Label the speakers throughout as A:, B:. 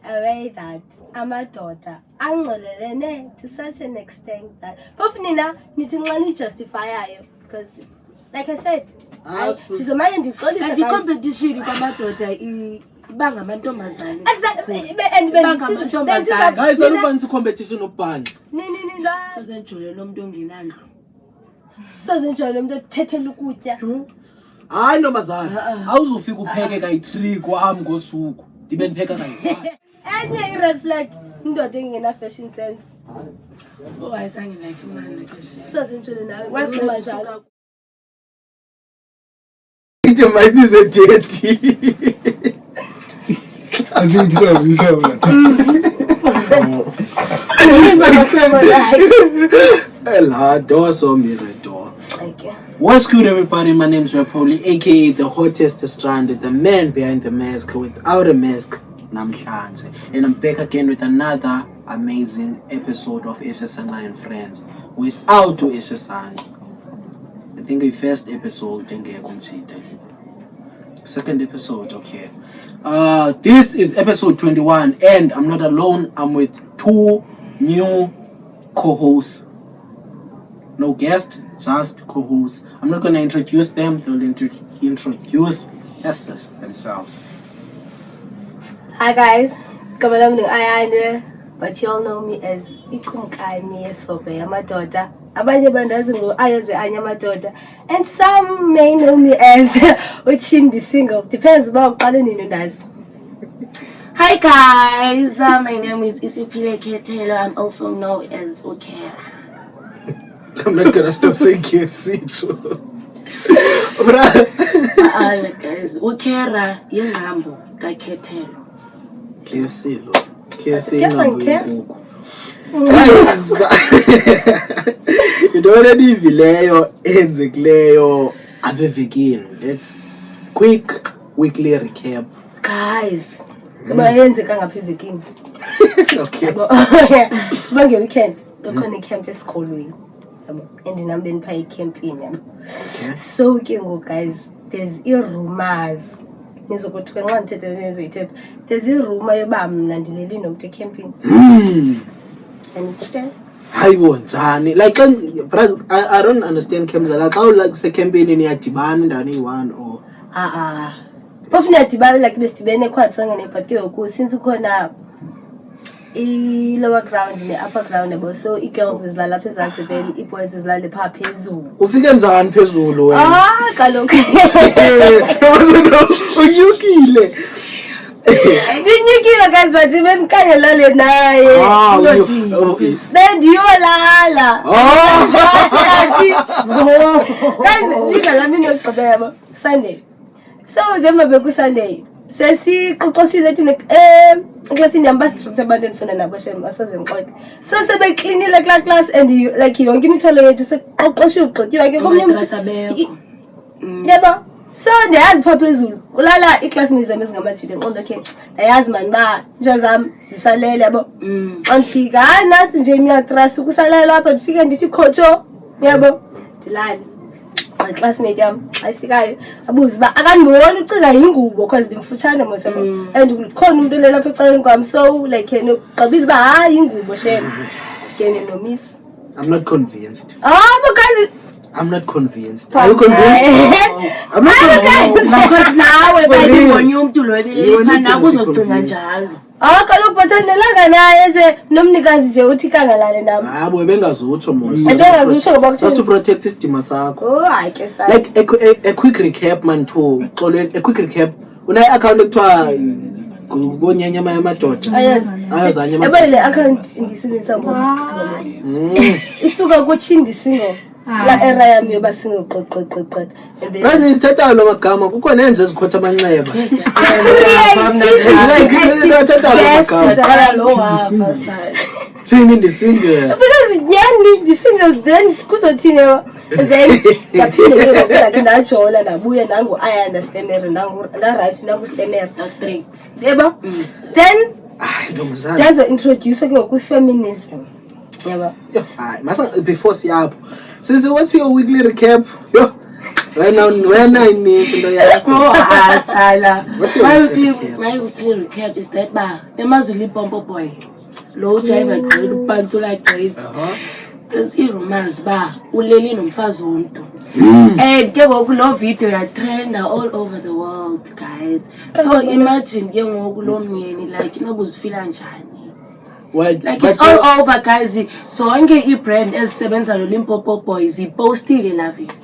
A: away that amadoda angcolelene to such an extent that phofu nina nithi nxa ni justifyayo because like I said ndizomanye ndixolisa
B: and competition kwamadoda bangamantombazane
C: guys alufanisi competition obhani
B: sozenjole nomuntu ongenandlu
A: sozenjole nomuntu othethela ukutya
C: hayi ntombazane awuzufika upheke kayi-3 kwami ngosuku ndibe ndipheka kayi-1
A: enye i-red flag indoda engena fashion sense
B: ayizange nayifumana
A: sozenjole nawe waziuma njalo
C: it might be so dirty
D: I think
C: What's good, everybody? My name is Rapoli, aka the hottest stranded, the man behind the mask without a mask, Namhlanje. And I'm back again with another amazing episode of Eshesanga and Friends without Eshesanga. I think the first episode, second episode, okay. This is episode 21 and I'm not alone. I'm with 2 new co-hosts. No guest, just co-hosts. I'm not gonna introduce them. They'll introduce themselves.
A: Hi guys, Ayane, but you all know me as Ikumkani Esobe Amadoda. Abanye bandazi ngo Ayoze Anyamadoda, and some may know me as Uchindi Single. Depends about what you know.
B: Hi guys, my name is Isipile Ketelo. I'm also known as Ukera.
C: I'm not gonna stop saying KFC too.
B: Guys, Ukera Yingambo Ketelo.
C: KFC lo. KFC Ngambo. Into already vileyo enzekileyo abevekini. Let's quick weekly recap.
A: Guys, bayenzeka ngapha evekini.
C: Okay.
A: Bange weekend dokhona camp esikolweni. And nambeni pha camping.
C: Okay.
A: So ke ngo guys, there's rumors. Nizokuthi nxa ngithethe nezithethe. There's rumor yoba mina ndileli nomuntu camping. And it's there.
C: Hayibo njani? Like I don't understand camps like how like se campaign niyadibana endaweni eyi-1 or
A: phofu niyadibana like besidibene quite songene but ke ngoku since ukhona i-lower ground ne-upper ground yabo so i-girls bezilala lapha ezantsi then i-boys zilale phaa phezulu.
C: Ufike njani phezulu wena?
A: Kaloku
C: unyukile.
A: Ndinyukile guys but bendikangelale naye bendiyolala guys ndidlala mini yokugqibela yabo Sunday. So njengoba bekuSunday sesiqoqoshile thina eklasini yam bastrict abantu endifunda nabo shem asoze ngixoxe. So sebeklinile kulaa class and like yonke imithwalo yethu seqoqoshiwe ugxityiwe ke komnye yebo. So ndiyazi phaa phezulu ulala iclassmates zami ezingamajide nqondo okay ndayazi mani uba nje zam zisalele yabo. Xa ndifika hayi nathi nje miyatrust ukusalela lapha ndifike ndithi khotsho yabo ndilale. Classmate yam xa ifikayo abuze uba akandiboni ucinga yingubo because ndimfutshane mos yabo and khona umuntu olela apha ecaleni kwam so like yena ugqibile uba hayi yingubo shem ngene nomiss.
C: I'm not convinced.
A: Because
C: I'm not convinced. Are you convinced? I'm not convinced.
B: Because nawe bayibonye umuntu lo ebelipha kuzocinga njalo.
A: Kaloku but nelanga naye nje nomnikazi nje uthi kangalale nami.
C: Yabo bengazutsho mos.
A: Bengazutsho ngoba kuthi
C: just to protect isidima sakho.
A: Hayi ke sa.
C: Like a quick recap man too. A quick recap. Una account ekuthiwa ngonyanyama yamadoda. Ayazanye
A: amadoda. Yabo le account ndisebenzisa ngoba. Isuka kuChindi Single. La era yami yoba singoqoqoqoqo.
C: Manje isithatha lo magama kukho nenze ezikhotha amanxeba. Thini ndisingle.
A: Because nyandi ndisingle then kuzothini then yaphinde ke ndajola nabuya nangu I understand nangu na right nangu stemmer
B: na straight.
A: Yebo. Then
C: ntomazana.
A: There's an introduce ke ku feminism. Yebo.
C: Hayi masa before siyapho. Since what's your weekly recap? Yo. when I meet into
B: Sala.
C: What's your
B: My
C: recap?
B: weekly recap is that Nemazuli Pompo Boy. Low jive grade, Pansula grades. There's a romance Uleli nomfazi wonke. And ke ngoku lo video yatrenda all over the world, guys. So imagine ke ngoku lo myeni like inobuzifila njani. Like it's all over, guys. Zonke i-brand ezisebenza noLimpopo Boys ipostile la video.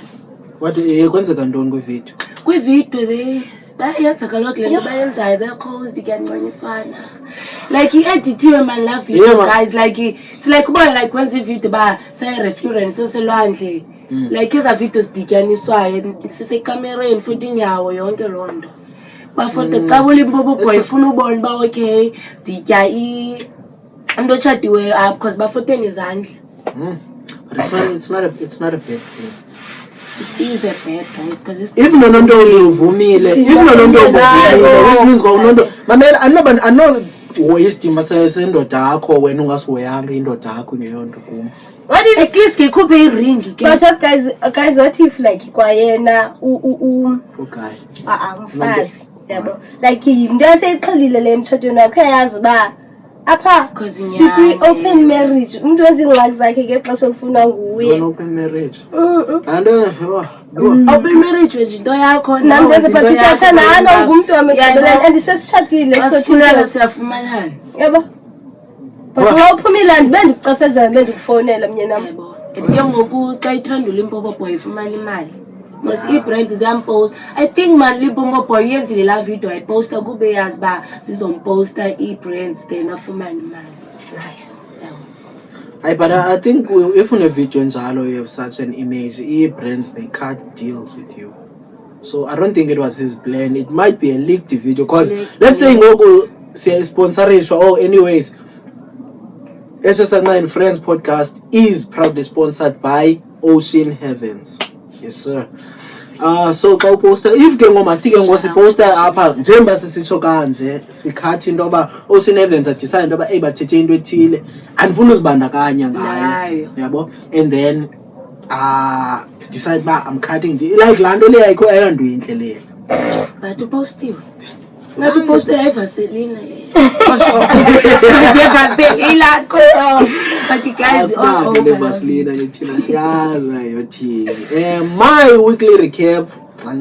C: What kwenzeka ntoni kwivideo?
B: Kwivideo le bayenza kaloku le nto bayenzayo they're cozy kuyancanciswana. Like i-editiwe man la video, guys. Like it's like ubona like kwenza ivideo se-restaurant seselwandle. Like eza video zidityaniswayo sisekamereni futhi inyawo yonke loo nto. Bafoto xa uLimpopo Boy ifuna ubona uba okay ditya I'm not sure up because bafoteni izandla.
C: But it's not a bad thing.
B: It is a bad, guys, because it's
C: even though no uvumile, even though no which means I know woyistima sendoda yakho wena ungasihoyanga indoda yakho ngeyonto kum.
B: What if at least ngikhuphe iring ke?
A: But what guys what if like kwayena
C: guy
A: mfazi yabo like into eseyixhelile le mtshatweni wakho yazi ba apha sikwi-open marriage umuntu wezingxaki zakhe ngexesha elifuna nguye
C: open marriage
B: open marriage wenje into yakho
A: namnteze but siyathandana ungumntu wamegqibeleni and sesitshatile
B: sofuneka siyafumanana
A: yabo but xa uphumile andibendikucefezela bendikufowunela mnyenam
B: yebo ke ngoku xa ithanda uLimpopo Boy ifumana imali because i-brands ziyampost. I think man Limpopo Boy yenzile la video ayiposta kube yazi ba zizomposta i-brands then afumane imali. Nice.
C: But I think if on a video njalo you have such an image, brands they cut deals with you. So I don't think it was his plan. It might be a leaked video because let's say ngoku siya sponsorishwa anyways. SS9 Friends podcast is proudly sponsored by Ocean Heavens. Yes sir. So xa uposta if ke ngomasike ngosiposta apha njengoba sisitsho kanje sikhathi into yoba Ocean Heavens decide into yoba bathethe into ethile andifuna uzibandakanya ngayo yabo and then decide ba I'm cutting like laa nto le ayikho ayonto intle leyo
B: but upostiwe ngathi uposte iVaseline le Vaseline koso but guys all over
C: Vaseline lethina siyazi yothini my weekly recap I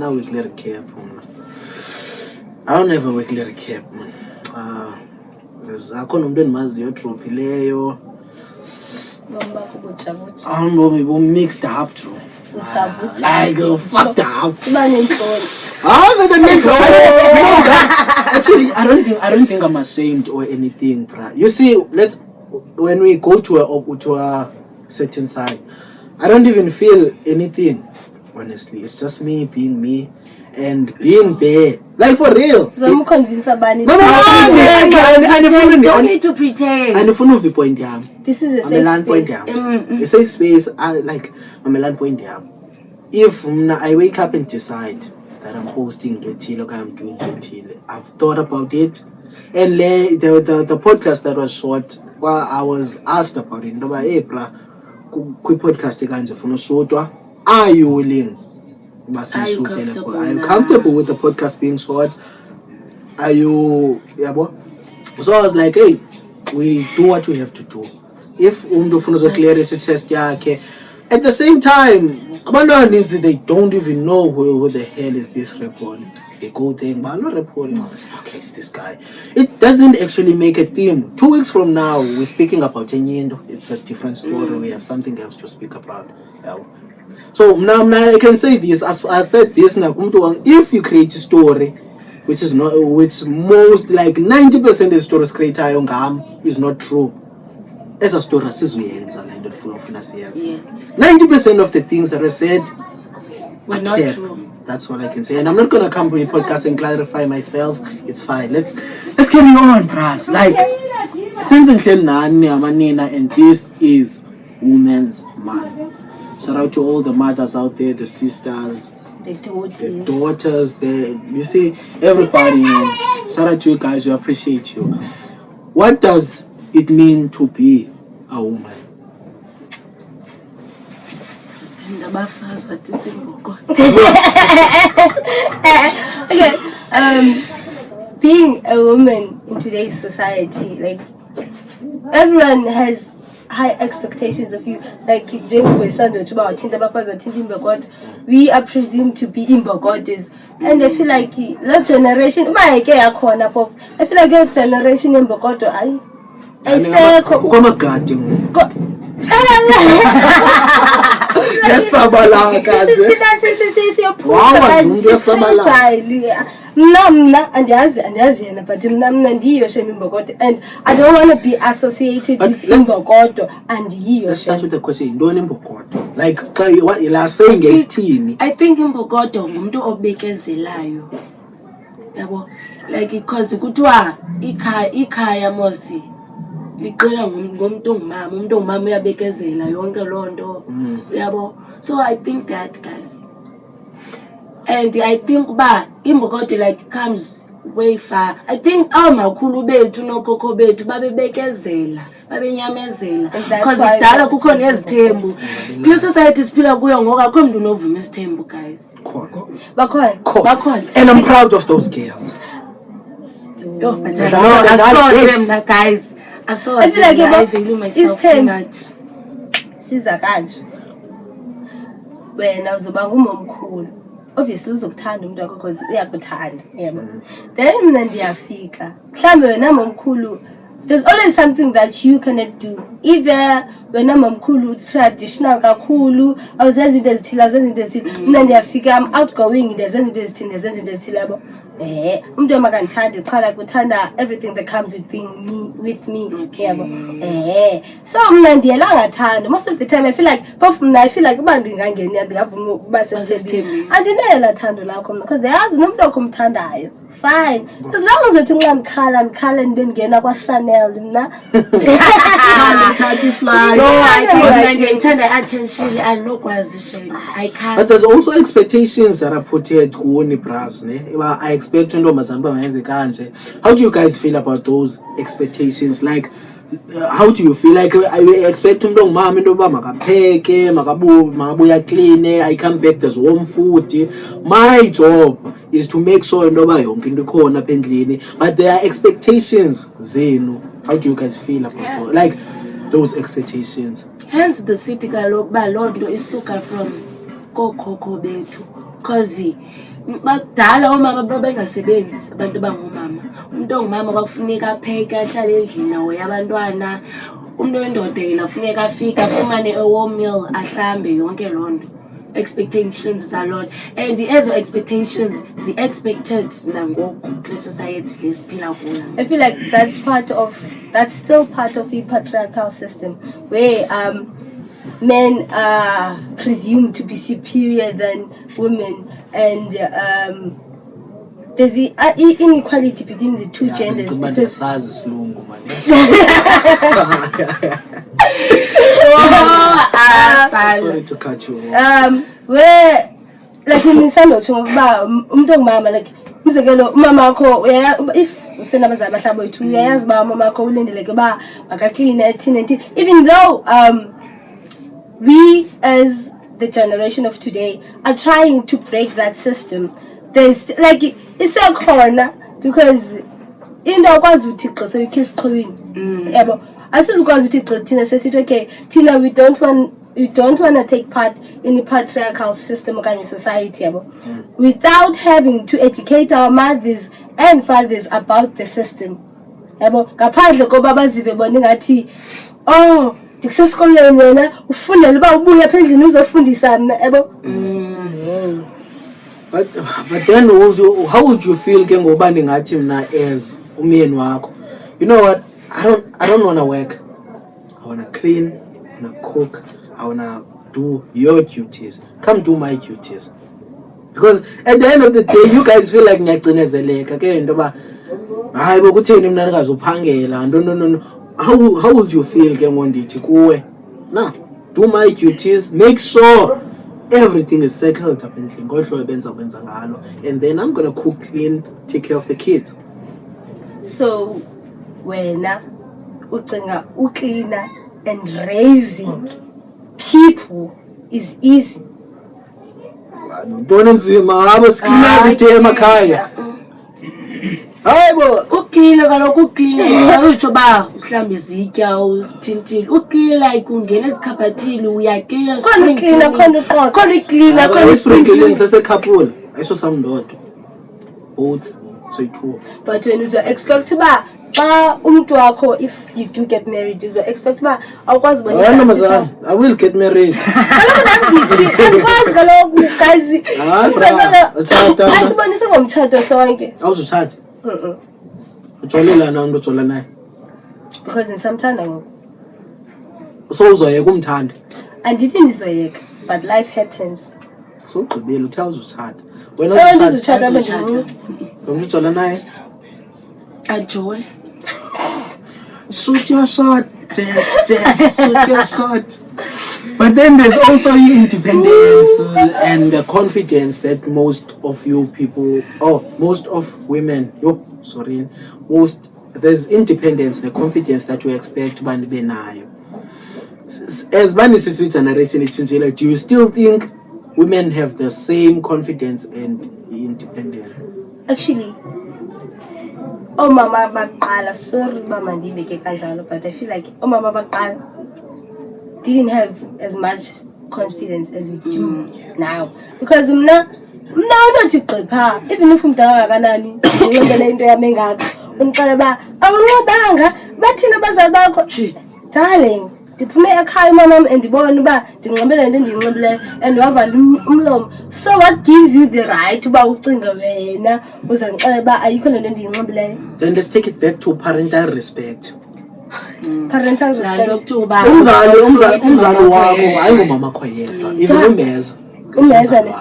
C: don't have a weekly recap man akhona umuntu endimaziyo odrophileyo ubomi bu-mixed up too like fucked up actually I don't think I'm ashamed or anything bruh. You see when we go to a certain side I don't even feel anything honestly. It's just me being me and being there like for real.
A: Don't convince abani.
B: Don't need to pretend.
C: And if you point yam.
A: This is a safe space.
C: A safe space. I like I'm point yam. If I wake up and decide that I'm posting Retile or I'm doing Retile, I've thought about it. And the podcast that was short, well, I was asked about it. No, hey, bra, quick podcast are you willing? Are you comfortable with the podcast being short? Are you so I was like, hey, we do what we have to do. If clear chest at the same time they don't even know who the hell is this report. They go there, but I'm not reporting. Okay, it's this guy. It doesn't actually make a theme. 2 weeks from now, we're speaking about Nyendo. It's a different story. We have something else to speak about. So now I can say this. As I said this now, if you create a story, which most like 90% of the stories created is not true. As a story, 90% of the things that I said
B: were not true.
C: That's what I can say. And I'm not gonna come to a podcast and clarify myself. It's fine. Let's carry on, Pras. Like since and this is Women's Month. Shout out to all the mothers out there, the sisters,
A: the
C: daughters, you see everybody. Shout out to you guys. We appreciate you. What does it mean to be a woman?
B: abafazi bathinta imbokodo.
A: Okay, being a woman in today's society, like everyone has high expectations of you. Like we are presumed to be imbokodes, and I feel like that generation, I feel like that generation imbokodo I say
C: ukwamagadi yasabalaka
A: mna andiyazi yena but mna ndiyiyo shem imbokodo, and I don't want to be associated with imbokodo andiyiyo.
C: Let's start with the question, yintoni imbokodo? Like what you are saying ngesithini?
B: I think imbokodo ngumuntu obekezelayo, yabo, like because kuthiwa ikhaya mosi liqela ngomuntu ongumama, umuntu ongumama uyabekezela yonke lonto, yabo. So I think that, guys, and I think uba imbokodo like comes way far. I think makhulu bethu nokhokho bethu babebekezela, babenyamezela, because kudala kukho nezithembu. Kule society siphila kuyo ngoku akho muntu unovuma isithembu, guys. Bakhona.
C: And I'm proud of those girls.
B: Yo, but I saw them, guys. I feel like I value myself too much.
A: Sizakazi wena uzoba ngumomkhulu, obviously uzokuthanda umuntu wakho because uyakuthanda, yebo. Then mina ndiyafika mhlambe wena momkhulu, there's always something that you cannot do. Either wena momkhulu traditional kakhulu awuzenza into ezithile, mina ndiyafika I'm outgoing, ndezenza into ezithile yabo. Umuntu amakandithanda qhala kuthanda everything that comes with me, yabo. So mina ndiyela ngathanda most of the time. I feel like uba ndingangena ndingavuma ukuba sesithembeni andinela thando lakho mna, because there's nomuntu okumthandayo. Fine, as long as nxa ndikhala ndingena kwa Chanel mna
B: ndiyayithanda attention andinokwazi shame, I can't.
C: But there's also expectations that are put here kuwoni bras ne. I expect untombazana uba mayenze kanje. How do you guys feel about those expectations? Like how do you feel? Like I expect umuntu ongumama into yoba makapheke, makabuya clean, I come back there's warm food. My job is to make sure into yoba yonke into ikhona apha endlini, but there are expectations zenu. How do you guys feel about like those expectations?
B: Hence the city kaloku ba loo nto isuka from kookhokho bethu, because bakudala oomama babengasebenzi, abantu abangoomama. Umuntu ongumama kwakufuneka apheke, ahlale endlini ahoye abantwana. Umuntu wendoda yena funeka afike afumane a-warm meal, ahlambe, yonke loo nto. Expectations zaloo nto, and ezo expectations zi-expected nangoku kule society le siphila kuyo.
A: I feel like that's still part of the patriarchal system where men are presumed to be superior than women, and there's the inequality between the two genders.
C: Sorry to cut you off.
A: Where like nisanotsho ngokuba umuntu ongumama, like umzekelo umama wakho if usenabazali abahlabo wethu uyayazi uba umama wakho ulindeleke uba makakline ethini, even though we as the generation of today are trying to break that system. There's like isekhona, because into akwazi uthi xa sewukhe esixhwini, yabo, asizukwazi uthi xa thina sesithi okay thina we don't want to take part in the patriarchal system okanye society, yabo, without having to educate our mothers and fathers about the system, yabo, ngaphandle koba bazive bona ingathi ndikusesikolweni wena ufundela uba ubuye apha endlini uzofundisa mna, yabo.
C: But then how would you feel ke ngoba ndingathi mna as umyeni wakho, you know what, I don't want to work, I want to clean, I want to cook, I want to do your duties, come do my duties, because at the end of the day you guys feel like ngiyacinezeleka ke into ba hayi bokutheni mna ndingazophangela. No. How would you feel ke ngondithi kuwe, nah, do my duties, make sure everything is settled up endlini ngohlobo benza ngalo, and then I'm gonna cook, clean, take care of the kids.
A: So wena ucinga ucleaner and raising people is easy?
C: Ntoni nzima abo siklina ite emakhaya. Hayibo
B: uklina kaloku uklina utsho ba uhlamba izitya uthintile uklina like ungena ezikhabhathini uyaklina
A: Khona uklina khona uqoqo.
B: khona uklina khona
C: isprinkling sasekhapula ayiso samndodo. Both so two.
A: But when uzo expect uba xa umuntu wakho, if you do get married, uzo expect uba awukwazi bona
C: Hayi mazana, I will get married.
A: Andikwazi kaloku guys.
C: Hayi bra, uthatha.
A: Asibonise ngomtshato sonke.
C: Awuzuthatha. Ujolela na ujola naye.
A: Because nisamthanda ngoku.
C: So uzoyeka umthanda.
A: Andithi ndizoyeka, but life happens.
C: So ugqibile uthe uzuthatha. Wena
A: Ndizotshata
B: Uzotshata.
C: ujola naye.
B: ajole
C: Shoot your shot, Jess, shoot your shot. But then there's also your independence and the confidence that most of you people, most of women, there's independence, the confidence that we expect bani benayo. As bani sisi generation ichinjile, do you still think women have the same confidence and independence?
A: Actually, mama baqala, sorry mama ndibeke kanjalo, but I feel like mama baqala didn't have as much confidence as we do now. Because mna unothi gqipha, even if umdala kanani unqabela into yami engaka unixela ba awunqabanga bathina abazali bakho. Darling, ndiphume ekhaya mama andibona uba ndinqabela into endiyinxibileyo and wavala umlomo. So what gives you the right uba ucinga wena uzandixela uba ayikho le nto endiyinxibileyo?
C: Then let's take it back to parental respect.
A: Parental respect.
C: Umzali wakho ayingomama kho yedwa, even umeza.
A: Umeza ne.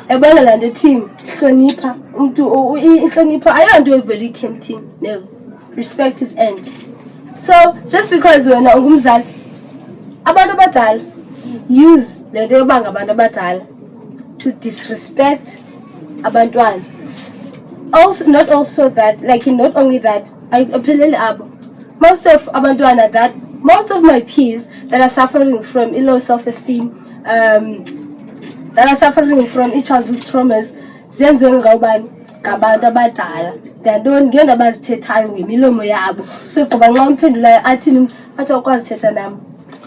A: Ebona la nto team hlonipha umuntu inhlonipho ayonto evela ikhemthini. No. Respect is end. So just because wena ungumzali abantu abadala use le nto yoba ngabantu abadala to disrespect abantwana. Also not also that, like not only that, aphelele abo. Most of abantwana that most of my peers that are suffering from low self-esteem, that are suffering from childhood traumas, zenziwe ngabani ngabantu abadala. Ndiyantoni ngento abazithethayo ngemilomo yabo. So qoba nxa umphendulayo athini athi akwazi thetha nami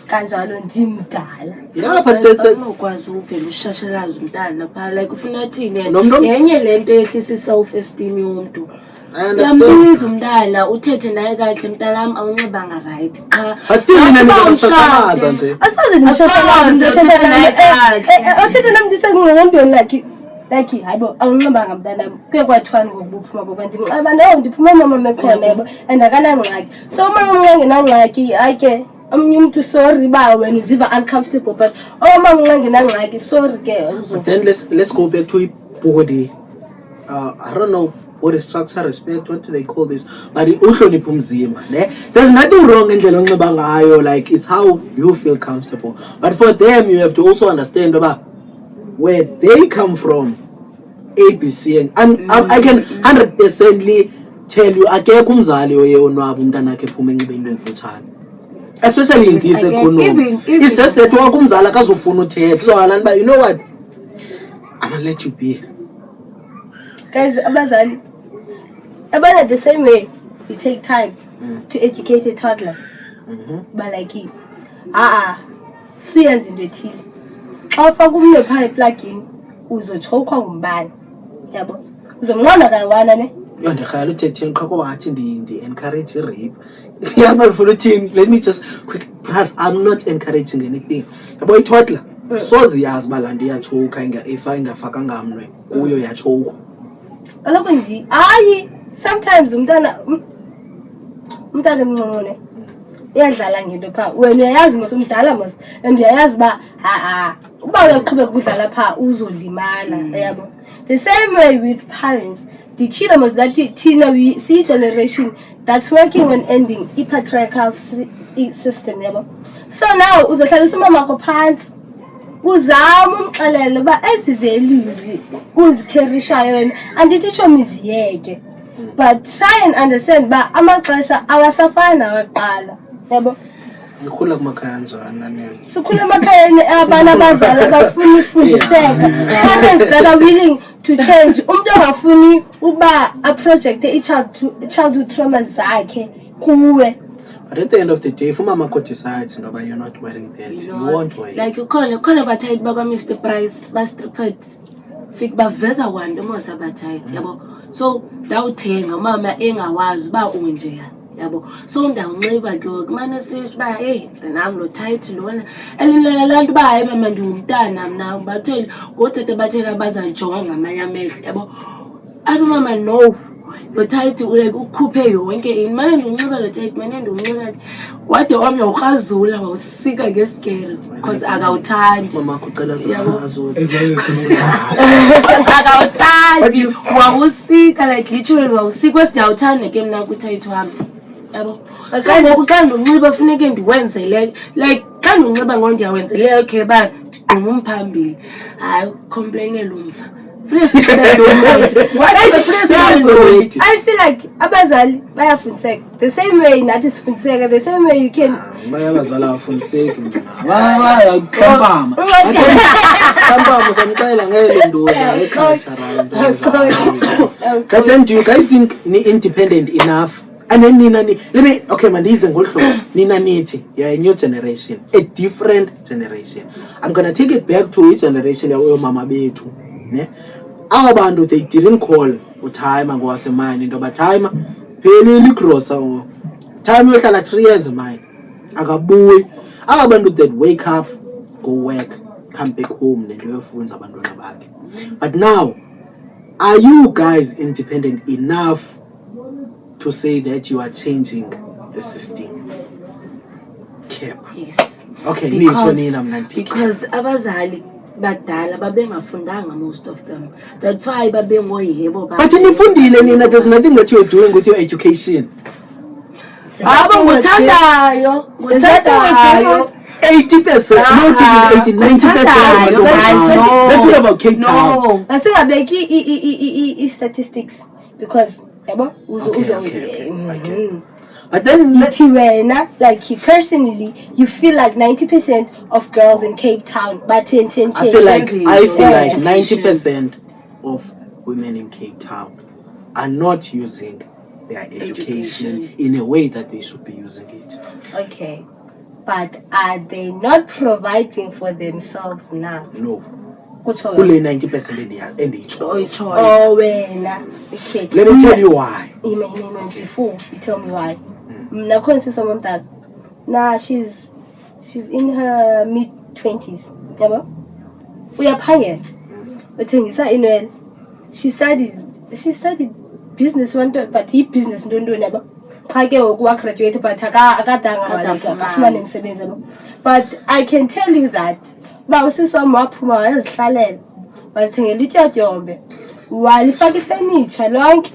A: kanjalo ndimdala.
C: Yeah, but
B: unokwazi uvela ushashalaza umntana phaa like ufuna thini yenye le nto yehlisa i-self-esteem yomuntu. Uyambiza umntana uthethe naye kahle mntanam awunxibanga right qha
C: asizini nje
A: asaze ndimshashalaza uthethe nami ndisengengomntweni like hayibo awunxibanga mntanam kuye kwathiwani ngokubuphuma ngoba ndimnxeba nayo ndiphuma mama mekhona yabo and akanangxaki. So umama nxa ngenangxaki hayi ke omunye umuntu sorry ba wena uziva uncomfortable, but mama nxa ngenangxaki sorry ke.
C: Then let's go back to body. I don't know what is structure respect, what do they call this, but uhlonipha umzimba ne. There's nothing wrong indlela onxiba ngayo, like it's how you feel comfortable, but for them you have to also understand about where they come from, ABC, and I can 100% tell you akekho umzali oye onwaba umntana wakhe ephuma enxibe into emfutshane, especially in this economy. It's just that wonke umzali akazofuna uthetha uzawalana uba you know what, I'm gonna let you be.
A: Guys, abazali abana the same way you take time to educate a toddler. But like suyenza into ethile xa ufaka umnwe phaa eplugini uzotshokwa ngumbane, yabo uzomnqanda kayi-1 ne.
C: Yo ndirhayela uthetheni qha kuba ngathi ndi-encourage i-rape. Yazi uba ndifuna uthini, let me just quick plus I'm not encouraging anything. Yabo itoddler soze yazi uba laa nto iyatshoka ingafakanga mnwe kuyo yatshokwa.
A: Kaloku hayi sometimes umntana emncinci ne iyadlala ngento phaa, wena uyayazi mos umdala mos and uyayazi uba uba uyaqhubeka ukudlala phaa uzolimala, yabo. The same way with parents. Nditshilo mos that thina we see a generation that's working on ending i-patriarchal system, yabo. So now uzohlalisa umama wakho phantsi uzama umxelele uba ezi values uzikherishayo wena andithi tshomi ziyeke, but try and understand uba amaxesha awasafani nawaqala, yabo.
C: Ngikhula kumakhaya njani nani?
A: Sikhula emakhayeni abantu abazali abafuna ifundiseka. Parents that are willing to change. Umuntu ongafuni uba a project childhood traumas zakhe kuwe.
C: But at the end of the day, if Mama decides no, but you're not wearing that, you won't wear it.
B: Like you call abatayit baka Mr. Price, bastripet. Fik baveza one almost abatayit, yabo. So dawuthenga mama engawazi ba unje yabo. So ndawunxiba ke kumane sithi ba hey nami lo tight lona. Elinlela lantu ba hayi mama ndingumntana mina batheli kodwa bathela bazanjonga ngamanye amehlo yabo. Athi mama no. Lo tight like ukhuphe yonke ini manje ndinxiba lo tight manje ndinxiba wade wami ukrazula wawusika ngesikere because akawuthandi
C: Mama kucela zikazula.
B: akawuthandi wawusika like literally wawusika wesiyawuthanda ke mina ku tight wami yabo so ngoku xa ndinxiba kufuneka ndiwenzele like xa ndinxiba ngo ndiyawenzelela okay ba ngumphambili hayi complainela umva. I feel like abazali bayafundiseka the same way nathi sifundiseka the same way you can
C: bayabazala afundiseki kampama samxela ngele ndoda ecultural. But then do you guys think ni independent enough? And then nina let me okay mandize ngolhlobo nina nithi you're a new generation, a different generation. I'm gonna take it back to each generation yawo mama bethu ne abantu they didn't call utime ngowasemine into batime phelile igrosa time yohlala 3 years mine akabuyi abantu that wake up go work come back home nento yofunza abantwana bakhe. But now are you guys independent enough to say that you are changing the system?
B: Yes.
C: Okay,
B: because abazali badala babengafundanga most of them. That's why babengoyebo ba.
C: But nifundile nina, there's nothing that you're doing with your education.
B: Abo nguthandayo
C: 80%, not even 80, 90%. Let's talk about Cape Town.
A: No, I statistics because
C: okay. But then
A: like personally, you feel like 90% of girls in Cape Town, but 10.
C: I feel like 90% of women in Cape Town are not using their education in a way that they should be using it.
A: Okay, but are they not providing for themselves now?
C: No. Only 90% and each.
A: Oh, okay.
C: Let me tell you why.
A: Before you tell me why. Now she's in her mid-20s. We are paying. She studied business one day, but he business don't do never. Graduate, but I can tell you that walifaka ifurniture lonke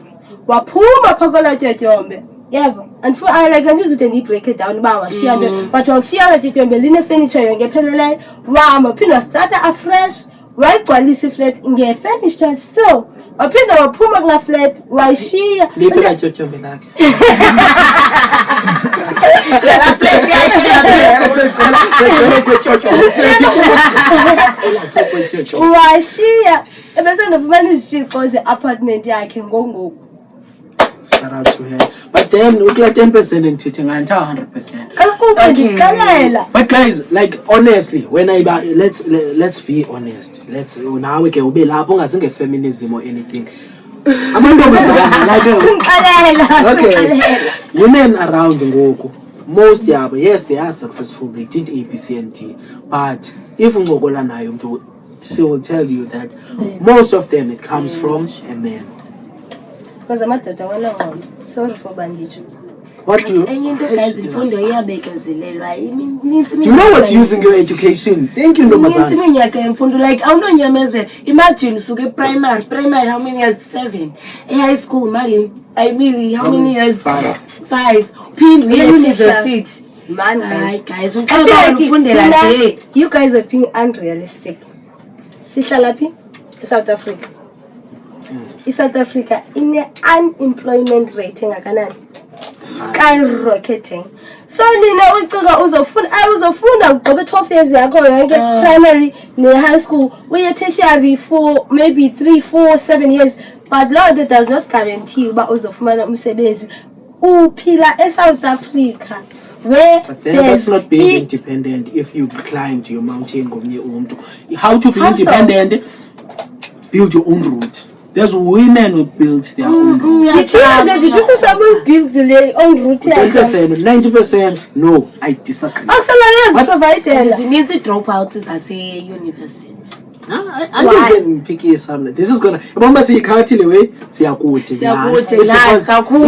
A: waphuma phakola tyotyombe yeva and for I like andizude ndiyibreak it down uba washiya nto but wawushiya tyotyombe line furniture yonke epheleleyo wahamba waphinda wastarta afresh wayigcwalisa iflat nge-furniture still waphinda waphuma kulaa flat wayishiya
C: liphela tyotyombe lakhe
A: washiya ebesendofumana izitshixo ze-apartment yakhe ngongoku.
C: Shout out to her. But then we get 10% and teaching and 100%. But guys, like honestly, when let's be honest. Let's now we can be like feminism or anything. Women around Ngoku, most yes, they are successful. They did ABC and T. But if Ngogola Nayo, she will tell you that most of them it comes from a man.
A: Because I'm not sorry for bandage.
C: What do you?
B: Do you
C: know what's using your education? Thank you, Nomazan.
B: Like imagine primary, how many years? 7. High school, I mean, how many years? 5. Pin university.
A: Man,
B: guys,
A: you guys are being unrealistic. Sihlalapi, South Africa. South Africa in the unemployment rate skyrocketing. So nina ucinga uzofunda ugqibe 12 years yakho yonke primary ne-high school uye tertiary for maybe 3, 4, 7 years, but Lord does not guarantee uba uzofumana umsebenzi. Uphila eSouth Africa where
C: but then that's not being independent. If you climbed your mountain ngomnye umuntu, how to be independent? Build your own route. There's women who build their own route.
A: Did you see someone build their own route?
C: 10%, 90%, no, I disagree.
A: Provided.
B: Zininzi dropouts zase-university.
C: I can pick something. This is gonna. Remember, see, the way.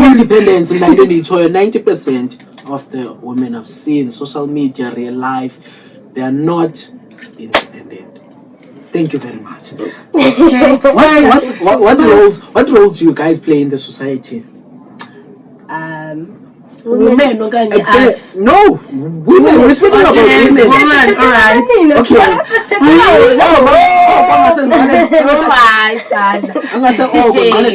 C: Independence in 90% of the women I've seen, social media, real life, they are not independent. Thank you very much. What roles do you guys play in the society?
B: Women,
C: no, women. We're speaking about women.
B: All right.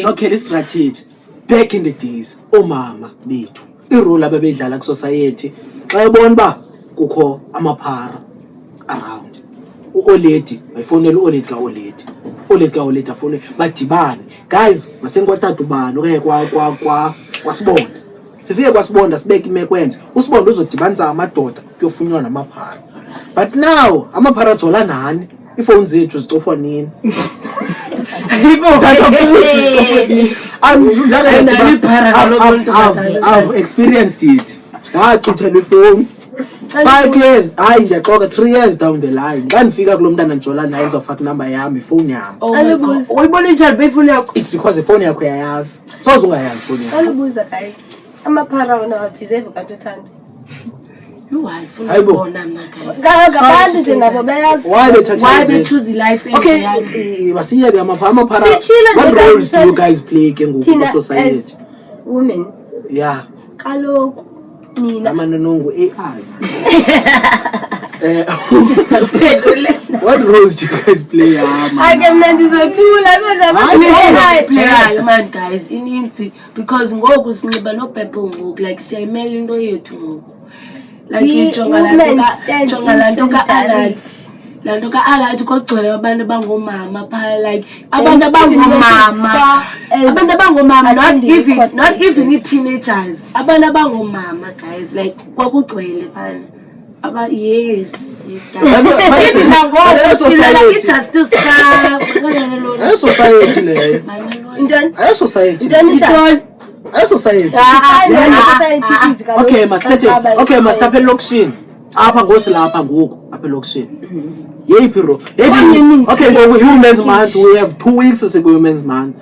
C: Okay, strategy. Back in the days, mama bethu irole ababedlala ku society xa ebona ba kukho amaphara around uoledi bayifonela uoledi ka-oledi afone badibane, guys masenkwatata ubani okanye kwasibonda sifike kwasibonda sibeke imeko enje usibonda uzodibanisa amadoda kuyofunyanwa namaphara. But now amaphara ajola nani, iifowuni zethu zicofwa nini. I've experienced it. Ndaxuthelwa ifowuni 5 years, hayi ndiyaxoka 3 years down the line ndandifika kulo mntana ndijola naye ndizawufaka inamba yam, ifowuni yam.
B: Uyibona njani befoni yakho?
C: It's because ifowuni yakho yayazi, soze ungayazi ifowuni yakho.
A: Alibuza guys, amaphara wona awudeserve kanti uthanda.
B: Why
C: they
B: choose the life?
C: Okay, basiyeke amaphara. What roles do you guys play ke ngoku society?
A: Women.
C: Yeah.
A: Kaloku nina
C: amanonongo AI. What roles do you guys play?
A: I can
B: man guys ininzi because ngoku sinxiba no purple ngoku like siyayimela into yethu ngoku. Like ijonga lanto ka-alert kogcwele abantu abangomama phaa, like abantu abangomama not even i-teenagers, abantu abangomama guys, like kwakugcwele phana yes
C: society leyo. Okay, masithathe elokishini apha ngosilapha ngoku apha elokishini. Yeyiphi ro? Okay, ngoku Women's Month, we have 2 weeks Women's Month.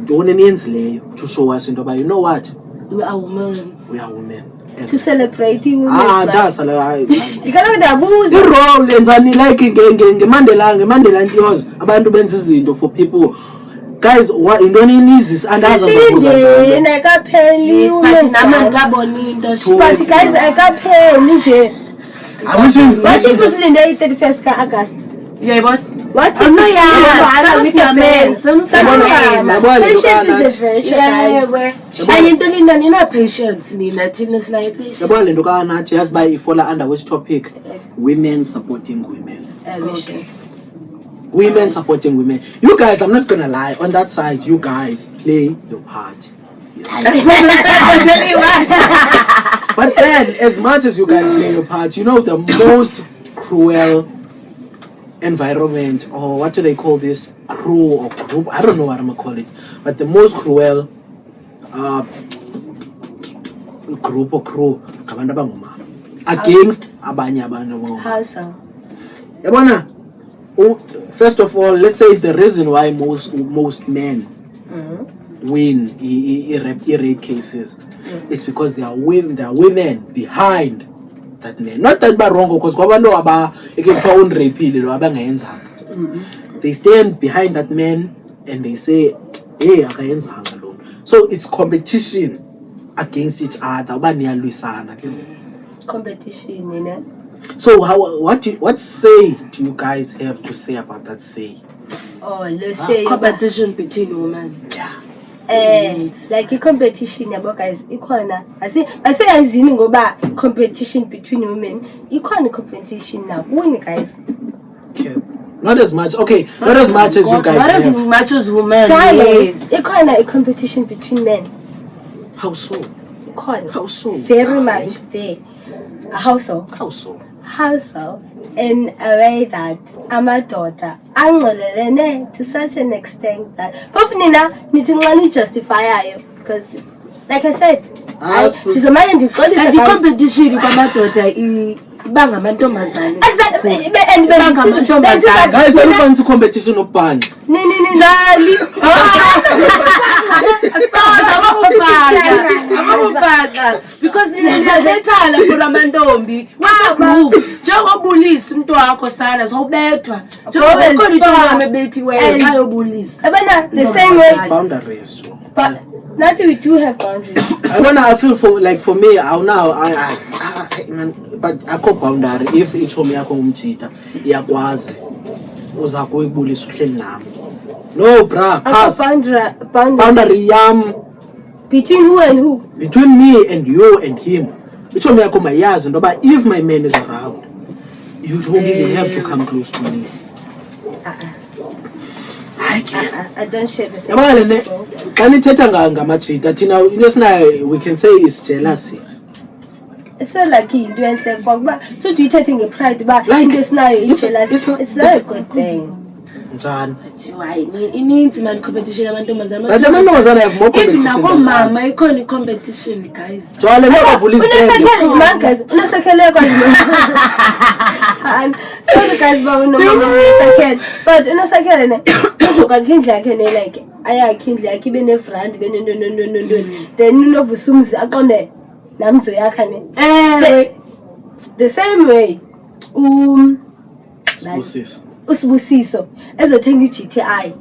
C: Ntoni niyenzileyo to show us into yoba you know what?
B: We are women.
A: To celebrate Women's Month.
C: Ndabuza. I-role yenzani like ngeMandela Ntiyozi abantu benza izinto for people. Guys, what indoni nizis andazi
A: nje nakapheli but guys akapheli nje. What if usilinde i-31st ka-August?
B: Yeah, but
A: what?
B: Oh no, yeah.
A: Patience is a virtue, guys.
B: Nina patience, Nina Tinas like patience.
C: Yabona lento kanathi yazi ba ifola under which topic? Women supporting women.
B: Okay.
C: Women supporting women. You guys, I'm not gonna lie, on that side, you guys play your part. But then, as much as you guys play your part, you know the most cruel environment, or what do they call this? Crew or group? I don't know what I'm gonna call it. But the most cruel group or crew against abanye abantu.
A: How so?
C: Yabona, first of all, let's say the reason why most men win rape cases is because there are women behind that man. Not that bad wrong, because they stand behind that man and they say, hey, so it's competition against each other.
A: Competition, you know.
C: So what say do you guys have to say about that say?
A: Oh, let's say
B: competition between women.
C: Yeah.
A: like i-competition yabo guys ikhona asiyazini ngoba competition between women ikhona i-competition nakuni guys.
C: Okay. Not as much. Okay, not as much as you guys
B: Not as
C: have.
B: much as women.
A: Darling,
B: Yes.
A: ikhona i-competition between men.
C: How so?
A: Ikhona.
C: How so?
A: Very much there. How so?
C: How so?
A: How so? In a way that amadoda angcolelene to such an extent that phofu nina nithi nxa nijustifiyayo because like I said ndizomane ndixolisa
B: And the competition kwamadoda iba ngamantombazane.
C: Guys, everyone's a competition of bands.
A: Njali
B: Ababufaka because niyabethana for amantombi groove njengobulisa umuntu wakho sana sawubethwa njengoba ikhona into amebethiweyo xa yobulisa
A: abana the same way
C: Boundaries too.
A: but not we do have boundaries.
C: I feel for me now but akho boundary if ichomi yakho ngumjita iyakwazi uza kuyibulisa uhleli nami. No bra, pass. Boundary yam
A: Between who and who?
C: between me and you and him. Ichomi yakho mayazi ndoba if my man is around you don't even have to come close to me.
A: I don't share the same
C: Yabona le
A: principles.
C: xa nithetha ngamajita thina into esinayo we can say is jealousy.
A: It's not like into enhle ngoba so do you take ngepride ba
C: Like,
A: into esinayo
C: it's
A: it's not a good thing.
C: Njani?
B: hayi ininzi man competition yamantombazane
C: But amantombazane have more
B: even
C: competition.
B: nakomama ikhona i-competition guys.
C: Jwale ngiyavula isikele.
A: Unasekele kwa sorry guys ba unosekele but unasekele ne uzoka kindla yakhe ne like ayakindla yakhe ibe ne friend ibe no then unovusumzi aqonde namzo yakhe ne the same way
C: Sibusiso.
A: usibusiso ezothenga i-GTI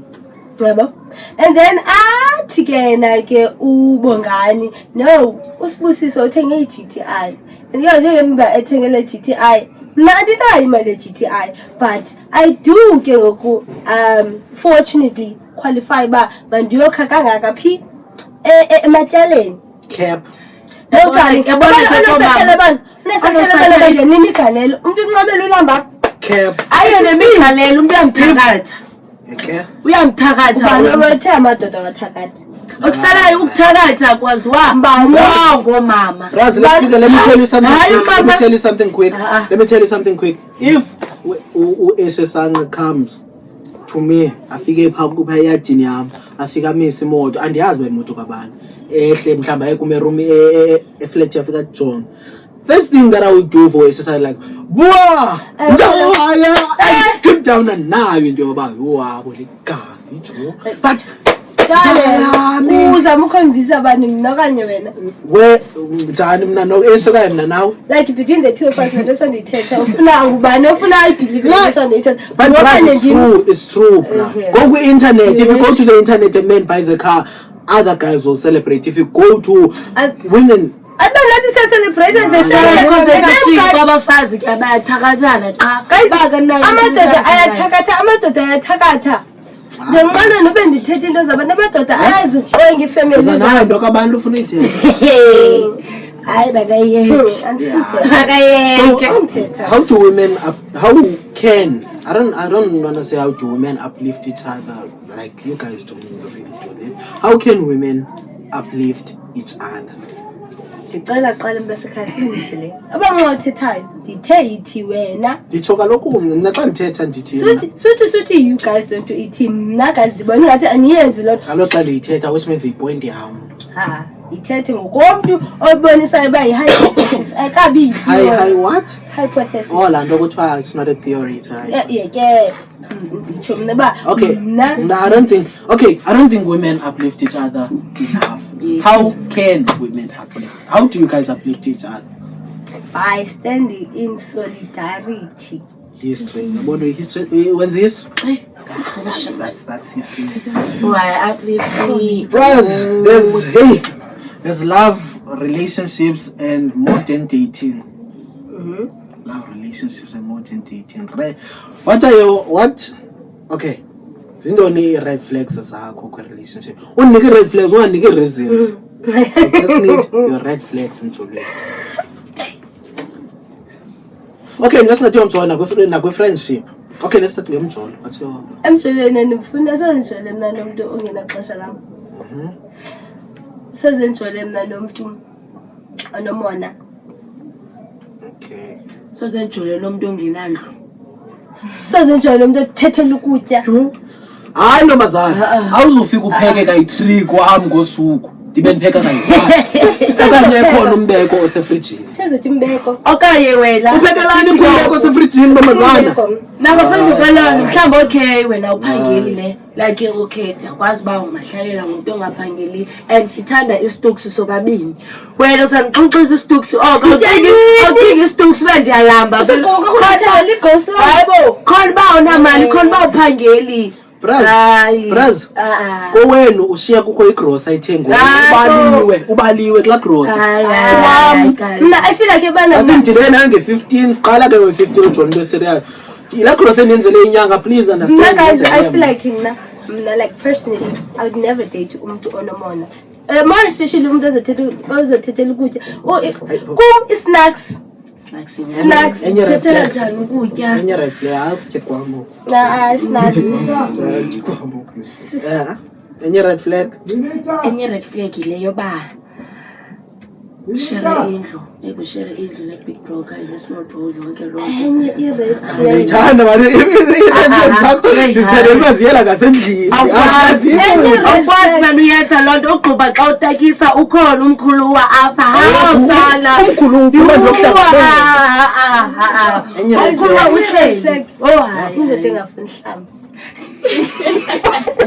A: yabo and then athi ke na ke ubongani no usibusiso uthenga i-GTI and ke njengemba ethengele i-GTI mna andinayo imali ye-GTI but I do ke ngoku fortunately qualify ba mandiyokha kangaka phi ematyaleni
C: Cap.
A: nimigalelo umntu unqabela ulamba
C: Cap.
B: ayo nemigalelo umuntu uyamthakatha
C: Okay.
B: uyamthakatha
A: ubanobathe amadoda wathakathi
B: okusalayo ukuthakatha kwaziwa ngomama.
C: Raz, let me tell you something
B: Hayi,
C: quick. Let me
B: mama.
C: tell you something quick.
B: Ah.
C: Let me tell you something quick. If Esesanga comes to me, afike phakupha eyadini yami, afika amisa imoto, andiyazi imoto kabani. Ehle mhlamba ekume room eflat yafika John. First thing that I would do for Esesanga like, "Bua! I skip down and now into about wabo ligavi jo." But
A: uzama ukhonvisa abantu mina okanye wena
C: where njani mina no esokayo mina nawe
A: like between the two of us nento sondiyithetha ufuna ngubani ofuna ayibhilive into sondiyithetha
C: but it's true bro. Go to internet. If you go to the internet, a man buys a car, other guys will celebrate. If you go to women,
A: abanathi siyacelebrate
B: kwabafazi ke bayathakathana xa
A: amadoda ayathakatha njenqona nobe ndithetha into zabantu amadoda ayaziqwenga ifamily
C: nayo nto kabantu ufuna uyithetha.
A: hayi bakayeke
C: How do women how can I don't want to say how do women uplift each other like you guys don't really do that. How can women uplift each other?
A: ndicela qala mntu wasekhaya silungisele abanxa uthethayo ndithe yithi wena
C: Nditsho kaloku mna xa ndithetha ndithi
A: suthi you guys don't do ithi mna guys ndibona ngathi aniyenzi loo nto
C: kaloku xa ndiyithetha which means yipoint yam.
A: ithethe ngokomntu obonisayo uba yi-hypothesis ayikabi
C: Hi what?
A: hypothesis
C: Oh, laa nto kuthiwa it's not a theory, it's a
A: yeke nditsho mna uba
C: okay. I don't think women uplift each other enough.
B: Yes.
C: How can women uplift? How do you guys uplift each other?
A: by standing in solidarity.
C: History. When's history? That's history.
B: why uplift
C: There's love, relationships, and modern dating. Love, relationships, and modern dating. What? Okay. zindoni ii-red flags zakho kwi-relationship undinike ii-red flags unganike ii-reasons I just need your red flags emjolweni. Okay, let's not jump on nakwi-friendship. Okay, let's start with emjolo. What's your
A: emjolweni ndifuna sezijole mna nomntu ongenaxesha lam sezijole mna nomntu onomona
C: okay
B: sozenjole nomntu ongenandlu
A: sezijole nomntu othethela ukutya
C: hayi ntombazana awuzufika upheke kayi-3 kwam ngosuku ndibe ndipheka kayi-1 okanye ekhona umbeko osefrijini
A: thezothi imbeko
B: okanye wena
C: uphekelani kumbeko osefrijini ntombazana
B: nangaphandle kwaloo mhlawumbi okay wena uphangeli ne like okay siyakwazi uba ungahlalela ngumntu ongaphangeli and sithanda isituksi sobabini wena uzandixoxisa isituksi awucingi isituksi uba ndiyalamba hayibo khona uba unamali khona uba uphangeli
C: Braz, kowenu ushiya kukho igrosa ithengwe ubaliwe kulaa grosa
A: mna I feel like
C: asindilwe nange-15 siqala ke nge-15 ujona into serial yilaa grosa endiyenzele inyanga please understand
A: guys I feel like mna like personally I would never date umuntu onomona more especially umuntu ozothethela ukutya kum i-snacks
B: thethela njani ukutya
C: enye red flag akutye kwamo
A: snacks
C: enye red flag
B: yileyo ba shere indlu maybe shere indlu ne-big bro kanye ne-small bro yonke
A: enye i-red flag
C: ndiyithanda mani zakho zizithandelwa ziyela ngasendlini
B: awukwazi mani uyenza loo nto ugquba xa utakisa ukhona umkhuluwa apha hawusala umkhuluwa uhleli hayi
A: indoda engafuni hlamba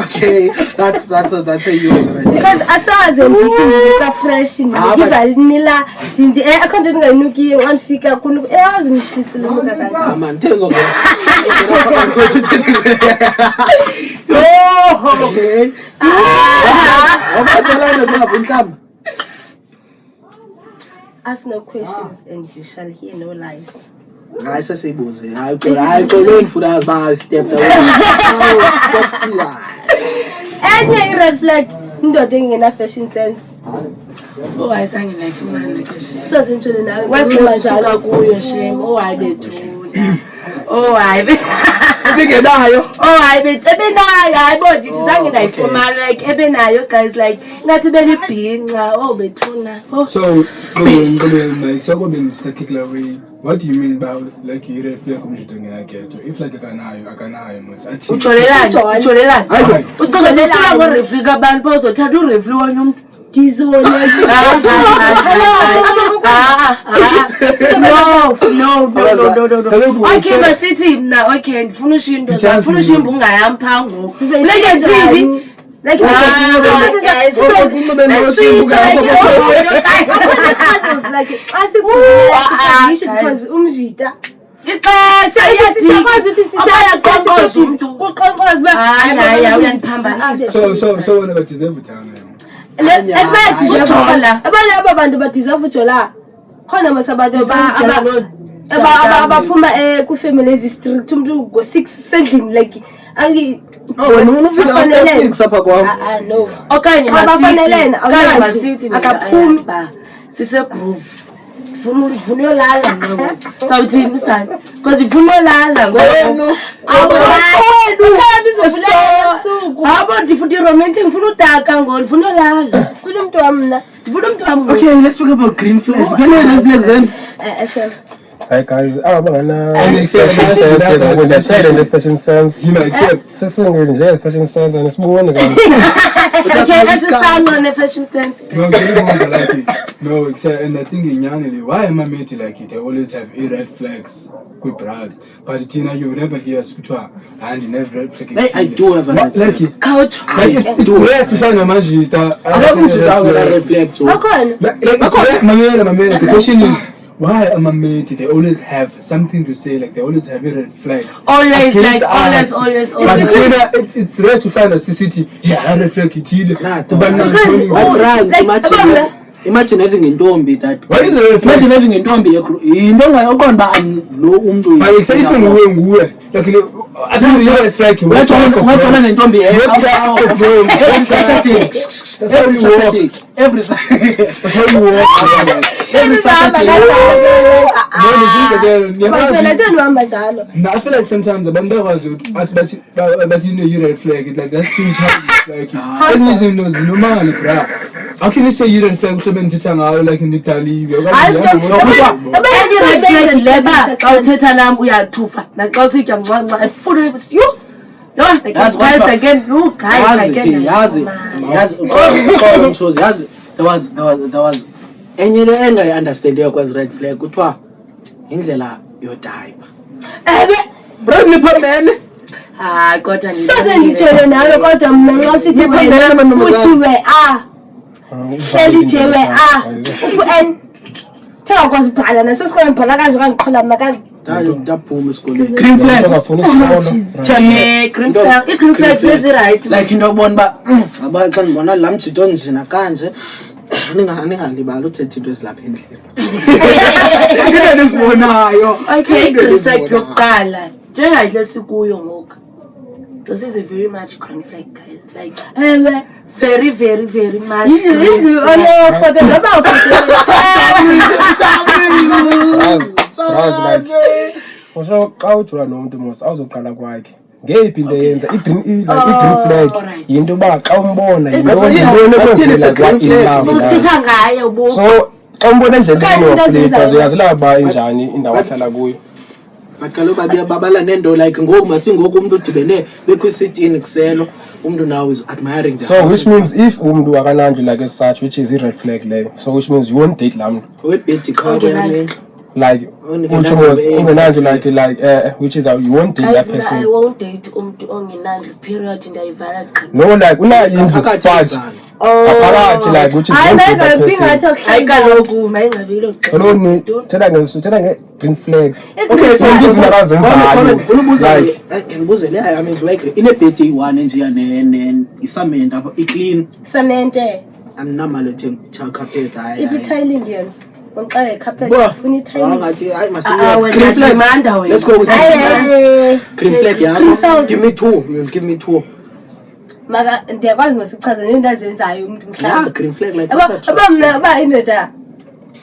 C: okay that's a use right
A: because asaze ndithi ndisafresh ndivalnila akho nto ndingayinukiyo xa ndifika kunuku eyazi mshitsi lo muka kanje
C: man tenzo okay abathelana ngapha hlamba
A: ask no questions and you shall hear no lies
C: hayi sesiyibuze hayi xolweni futhi aziba step
A: enye i-red flag indoda engena fashion sense
B: ayizange ndayifumana ke
A: sazentshole nawe
B: wasuka kuyo shem hayi bethuna hayi
C: ebingenayo
B: hayi ebenayo hayi bo ndithi zange ndayifumana like ebenayo guys like ngathi benibhinca bethuna
D: So, like, so way. What do you mean by like you reflect on the thing I get? If like akanayo must.
B: ujolelani ucozela ngorefli kabantu bazothatha urefli wonye umntu no. Okay, basithi mna okay ndifuna ushiya into zakho ndifuna ushiya imbunga yam phaa ngoku lekentsini
A: because umjita
B: ixesha
A: siyakwazi ukuthi sisayakwazi uqonqoza uba
B: hayi uyandiphambanisa
D: So when I deserve time.
A: abanye aba bantu badeserve ujola khona masabantu abaphuma kwifamily ezi-strict umuntu ngo-6 sendlini like no
B: okanye
A: masithi akaphumi
B: sisegroove ndifuna uyolala ngoku sawuthini usani because ndifuna uyolala ngoku abo ndifuna iromantic ndifuna udaka ngoku ndifuna uyolala
A: ndifuna umntu wam mna
B: ndifuna umntu wam
C: okay let's talk about green flags red flags then
E: Hi guys, fashion sense.
D: You know, except
E: Sesingile fashion sense and sibone guys.
B: fashion sense.
D: No, except and I think in Yanili, why am I made to like it? They always have red flags with bras. But Tina, you will never hear scripture and you never red flag.
C: I do have a red
D: like
C: flag.
B: Couch.
D: It's rare to find a magita.
C: I don't have a red flag too.
D: The question is, why am I made? They always have something to say, like they always have red flags.
B: Always, like always.
D: But it's rare to find a CCTV. Yeah, red flag.
C: Imagine having intombi that.
D: What is a red flag?
C: Imagine having intombi into ongayoqonda ba lo umuntu.
D: But it's if nguwe like I think the red flag
C: Ungathola nentombi every
D: I feel like sometimes abantu bakwazi ukuthi bathi ine-red flag, it's like that's too childish, like ezinye izinto zinormal bra. How can you say red flag mhlobo endithetha ngayo like ndidaliwe
B: leba xa uthetha nam uyathufa naxa usitya mncanca efuna
C: yazi there was enye le engayi-understandiyo kwezi red flag kuthiwa indlela yodayipa bro niphambene
B: hayi kodwa
A: soze nditshele nawe kodwa mna nxa sithi wena kuthiwe elijewe u-n thengakwazi ubhala nasesikolweni bhala kanje kandiqhola mna kanje
C: ndaphuma esikoleni
B: i-green flags ezirayithi
C: like into yokubona uba xa ndibona laa mjito onzina kanje ningalibali uthetha into ezilapha endlini into endizibonayo.
B: Okay, i-green flag yokuqala njengayile sikuyo ngoku, this is a very much green flag guys, like very much
E: usho xa ujula nomuntu mos awuzoqala kwakhe ngeyiphi into yenza i-green flag yinto yoba xa umbona
B: sithetha ngaye ubo
E: so xa umbona endleleni waflika uyazi laba injani indawo ahlala kuyo.
C: But kaloku babala nento like ngoku masingoku umuntu udibene bekwisitini kuselo umuntu now is admiring that.
E: So which means if umuntu akanandi like as such, which is a red flag leyo, so which means you won't date laa muntu
C: webhedi qhaqo yami
E: like which was ungenandi like which is you won't date that person.
B: I won't date umuntu ongenandi period ndayivala qha.
E: No, like una indlu but phakathi like which is
A: hayi
E: won't date that
A: mayingabi
E: person.
A: ngathi
B: Hayi kaloku mayingabilo
E: Koloni thetha nge-green flag.
A: Okay,
E: izinto akazenzayo like
C: ngibuze le I mean like inebhedi eyi-1 enjeya isamende apha iclean
A: samente
C: andinamali ethenga carpet hayi
A: ibi-tiling yona ngoxa yecarpet ufuna i-tiling
C: ngathi hayi
B: green flag manda wena.
C: let's go with green flag
A: Green
C: yakho
A: flag.
C: give me two, you'll give me two.
A: maka ndiyakwazi masukuchaza nento azenzayo umuntu
C: Yeah,
A: mhlawumbe
C: green flag like
A: aba mna uba indoda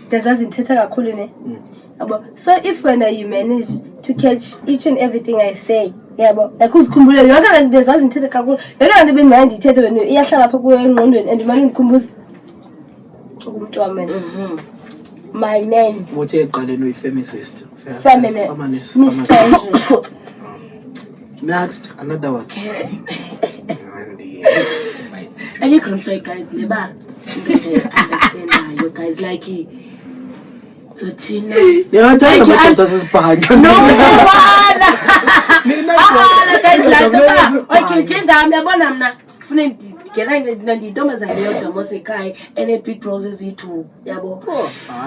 A: ndiyazazi ndithetha kakhulu ne yabo. So if when you manage to catch each and everything I say yabo like uzikhumbule yonke le nto ndiyazazi ndithetha kakhulu yonke le nto bendimane ndiyithethe wena iyahlala apha kuyo engqondweni and imane ndikhumbuza umuntu wami my man
C: uthe eqaleni uyi-feminist.
A: feminist misandry.
C: Next, another one.
B: Any green flag guys leba understand guys like so Tina
C: Niyathanda amadoda asesibhanga.
B: no guys like okay njengami yabona mna kufuna ngena ndintombazane yodwa mosekhaya ene-big process yi-2 yabo.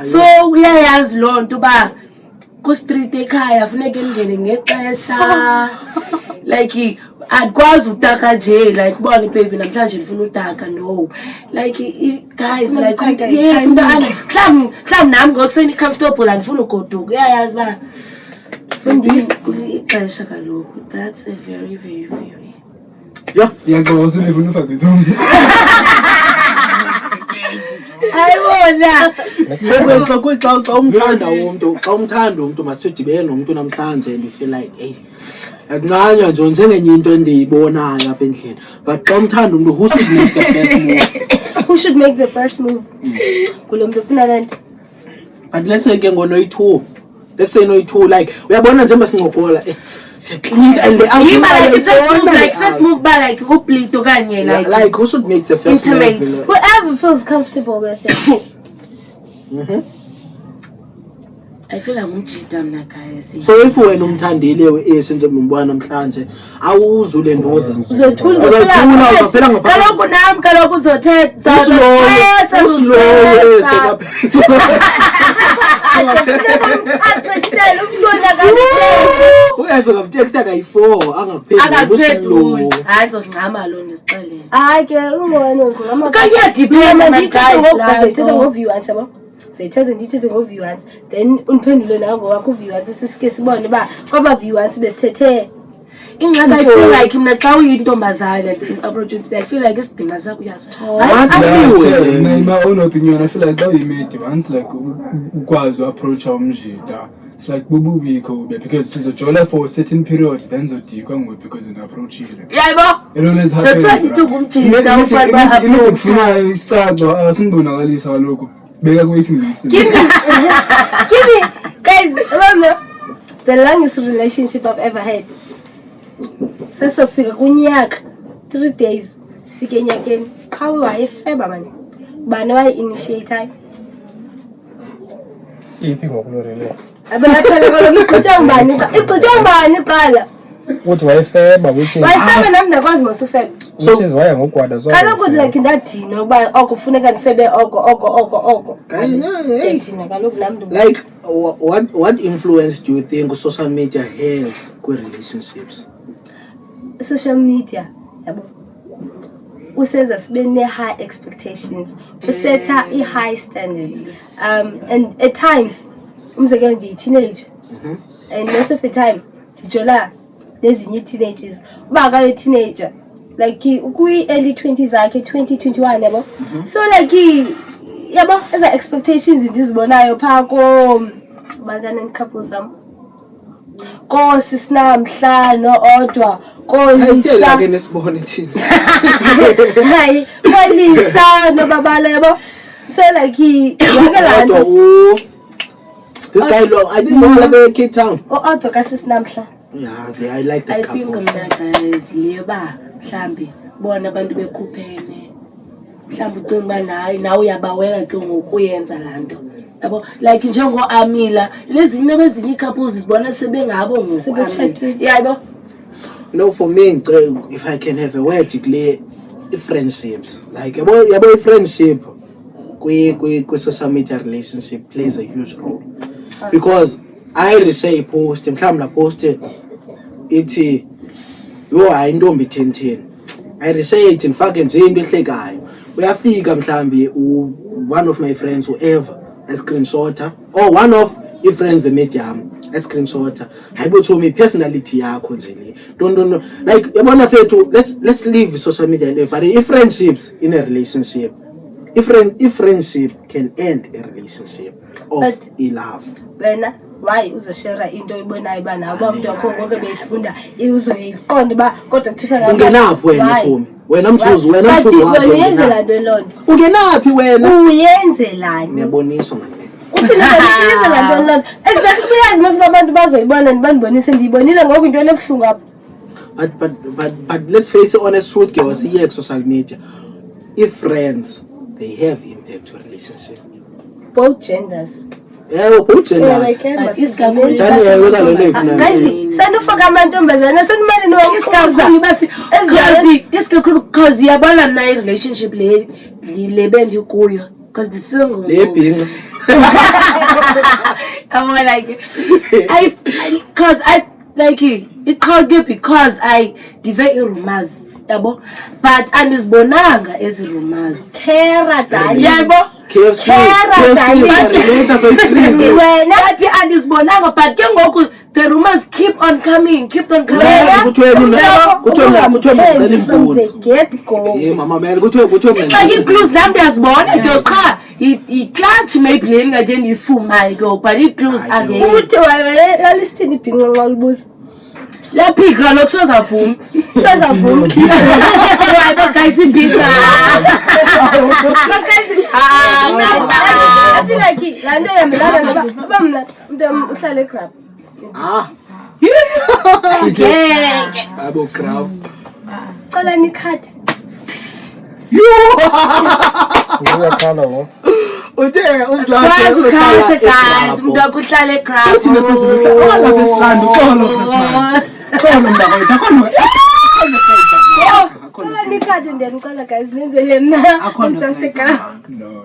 B: So uyayazi loo nto uba ku-street ekhaya funeke ndingene ngexesha like akwazi utaka nje like ubone baby namhlanje ndifuna utaka no like guys like yes mhlawumbi nami ngokuseni comfortable andifuna ugoduka uyayazi uba ixesha kaloku that's a very
D: Ngiyaqoza ulevuna ufake zonke.
A: ayibona
C: Xa umthanda umuntu masithi udibene nomuntu namhlanje and you feel like hey akuncanywa nje njengenye into endiyibonayo apha endlini but xa umthanda umuntu who should make the first move
A: kulo muntu ufuna le nto.
C: but let's say ke ngonoyi-2 let's say noyi-2 like uyabona njengoba sincokola and
B: like first move ba like uplito kanye
C: like who should make the first
B: intimate
C: move?
A: Whoever feels comfortable with it.
B: I feel like umjida mna guys.
C: So if wena umthandile we-senze umbona namhlanje awuzule ndoza
A: Uzothula
C: uzophela
B: Kaloku nam kaloku uzothetha
A: Atwesele umntwana
C: uyeso ngamteksta kayi-4
B: angaphenduli. Hayi ndizozincama lo ndizixelele.
A: hayi ke ungubani ozingama
B: Kuyadependa my guys.
A: Zithetha ngo-viewers yabo soyithethe ndithethe ngo-viewers then uniphendule nangowakho u-viewers sisike sibone uba kwaba-viewers besithethe
B: Ingxaki I feel like mna xa uyintombazane the opportunity I feel like isidima sakho uyasithola.
D: In my own opinion, I feel like that you made once like ukwazi approach umjida. It's like bububiko because it's a jola for a certain period then zodikwa ngoba because you approach it.
B: Yebo.
D: It always happens.
B: That's why ndithi ngumjida ufana
D: approach. Ufuna istado asinbonakalisa lokho. Beka waiting list.
A: Give me guys remember the longest relationship I've ever had sesofika kunyaka 3 days sifike enyakeni qha wayefeba manje bani wayi-initiator
E: iphi ngokulorele
A: abelaqala kaloku igqitha ubani qala
E: ukuthi wayefeba which is
A: wayefeba nami ndakwazi mosufeba
E: waya ngogwada zonke
A: kaloku like ndadinwa ukuba oko funeka ndifebe oko ndina kaloku nami
C: like what influence do you think social media has kwi-relationships?
A: Social media yabo usenza sibe ne-high expectations usetha i-high standards and at times umzekelo ndiyi-teenager and most of the time ndijola nezinye ii-teenagers uba akayo-teenager like kwi-early 20s zakhe 2021 yabo so like yabo eza expectations ndizibonayo phaa kobanjani couples zam kosisinamhlano odwa kolisa
C: ke nesibone thina
A: hayi kolisa nobabala yabo so like yonke laa nto
C: this guy lo I think ngoba Cape Town
A: odwa kasisinamhlano
C: yeah I like the
B: I
C: couple.
B: think mna guys leba mhlambi bona abantu bekhuphene mhlambi ucinga uba nawe uyabawela ke ngoku uyenza laa nto yabo like njengo-Amila lezinye bezinye ii-couples zibona sebengabo
A: Sebetshatile.
B: yabo.
C: No, for me if I can have a word kule i-friendships like yabo i-friendship kwi-social media relationship plays a huge role because I reshare ipost mhlawumbi la post ithi yo hayi intombi 10 I reshare it ndifake nje into ehlekayo uyafika mhlawumbi one of my friends whoever a screenshotter or one of i-friends emedium a screenshotter hayibo Thomi personality yakho nje le don't like yabona fethu let's leave social media le but i-friendships in a relationship if friendship can end a relationship of
A: But-
C: i-love
A: wena why uzoshera into oyibonayo uba nabo abantu yakho konke beyifunda uzoyiqonda uba kodwa kuthetha
C: ungenaphi wena Thomi wena mthuzi wena mthuzi
A: wena
C: wakho
A: uyenzela nto loo nto
C: ungenaphi wena
A: uyenzelani
C: niyaboniswa manje
A: uyenzela nto loo nto exactly kuyazi masiba abantu bazoyibona ndibandibonise ndiyibonile ngoku into enebuhlungu apha
C: but let's face it, honest truth girls here social media if friends they have impact to relationship
A: both genders
C: both genders
B: But isikakhulu
C: Njani yena wena lento eyifunayo?
A: guys sanifaka amantombazana sanimane niwakuzauza
B: isikakhulu because yabona mna i-relationship le bendikuyo because the single
C: lebhinqa
B: I'm like because I like it called it because I divide rumors yabo but andizibonanga ezi rumors
A: kera dali
B: yabo
C: KFC
A: Kera, darling.
C: later so it's
A: wena
B: athi andizibonanga but ke ngoku the rumors keep on coming
C: kuthiwe menzela
A: from
C: imfundo
A: the get go
C: mama man kuthiwe
B: like ii-clues nam ndiyazibona ke qha yi-clutch maybe le ndingathi ndiyifumayo ke but ii-clues angeke
A: uthi lalisithini ibhinqa nxa ulibuza
B: lephika kaloku sozavuma
A: sazavuma
B: guys impika
A: I feel like laa nto yambelana noba uba mna umntu uhlala egrab
C: abo crowd
A: cala nikhadi
E: ngiyaqala ngo
C: Uthe
B: Sikwazi ukukhatha guys, umuntu wakho uhlala eGrabho.
C: Uthi nesesiluhla lapha esiqanda uxolo mntakwethu akhona
A: Cela nikhathe ndiyacela guys nenzele mna. Just a girl.
D: No.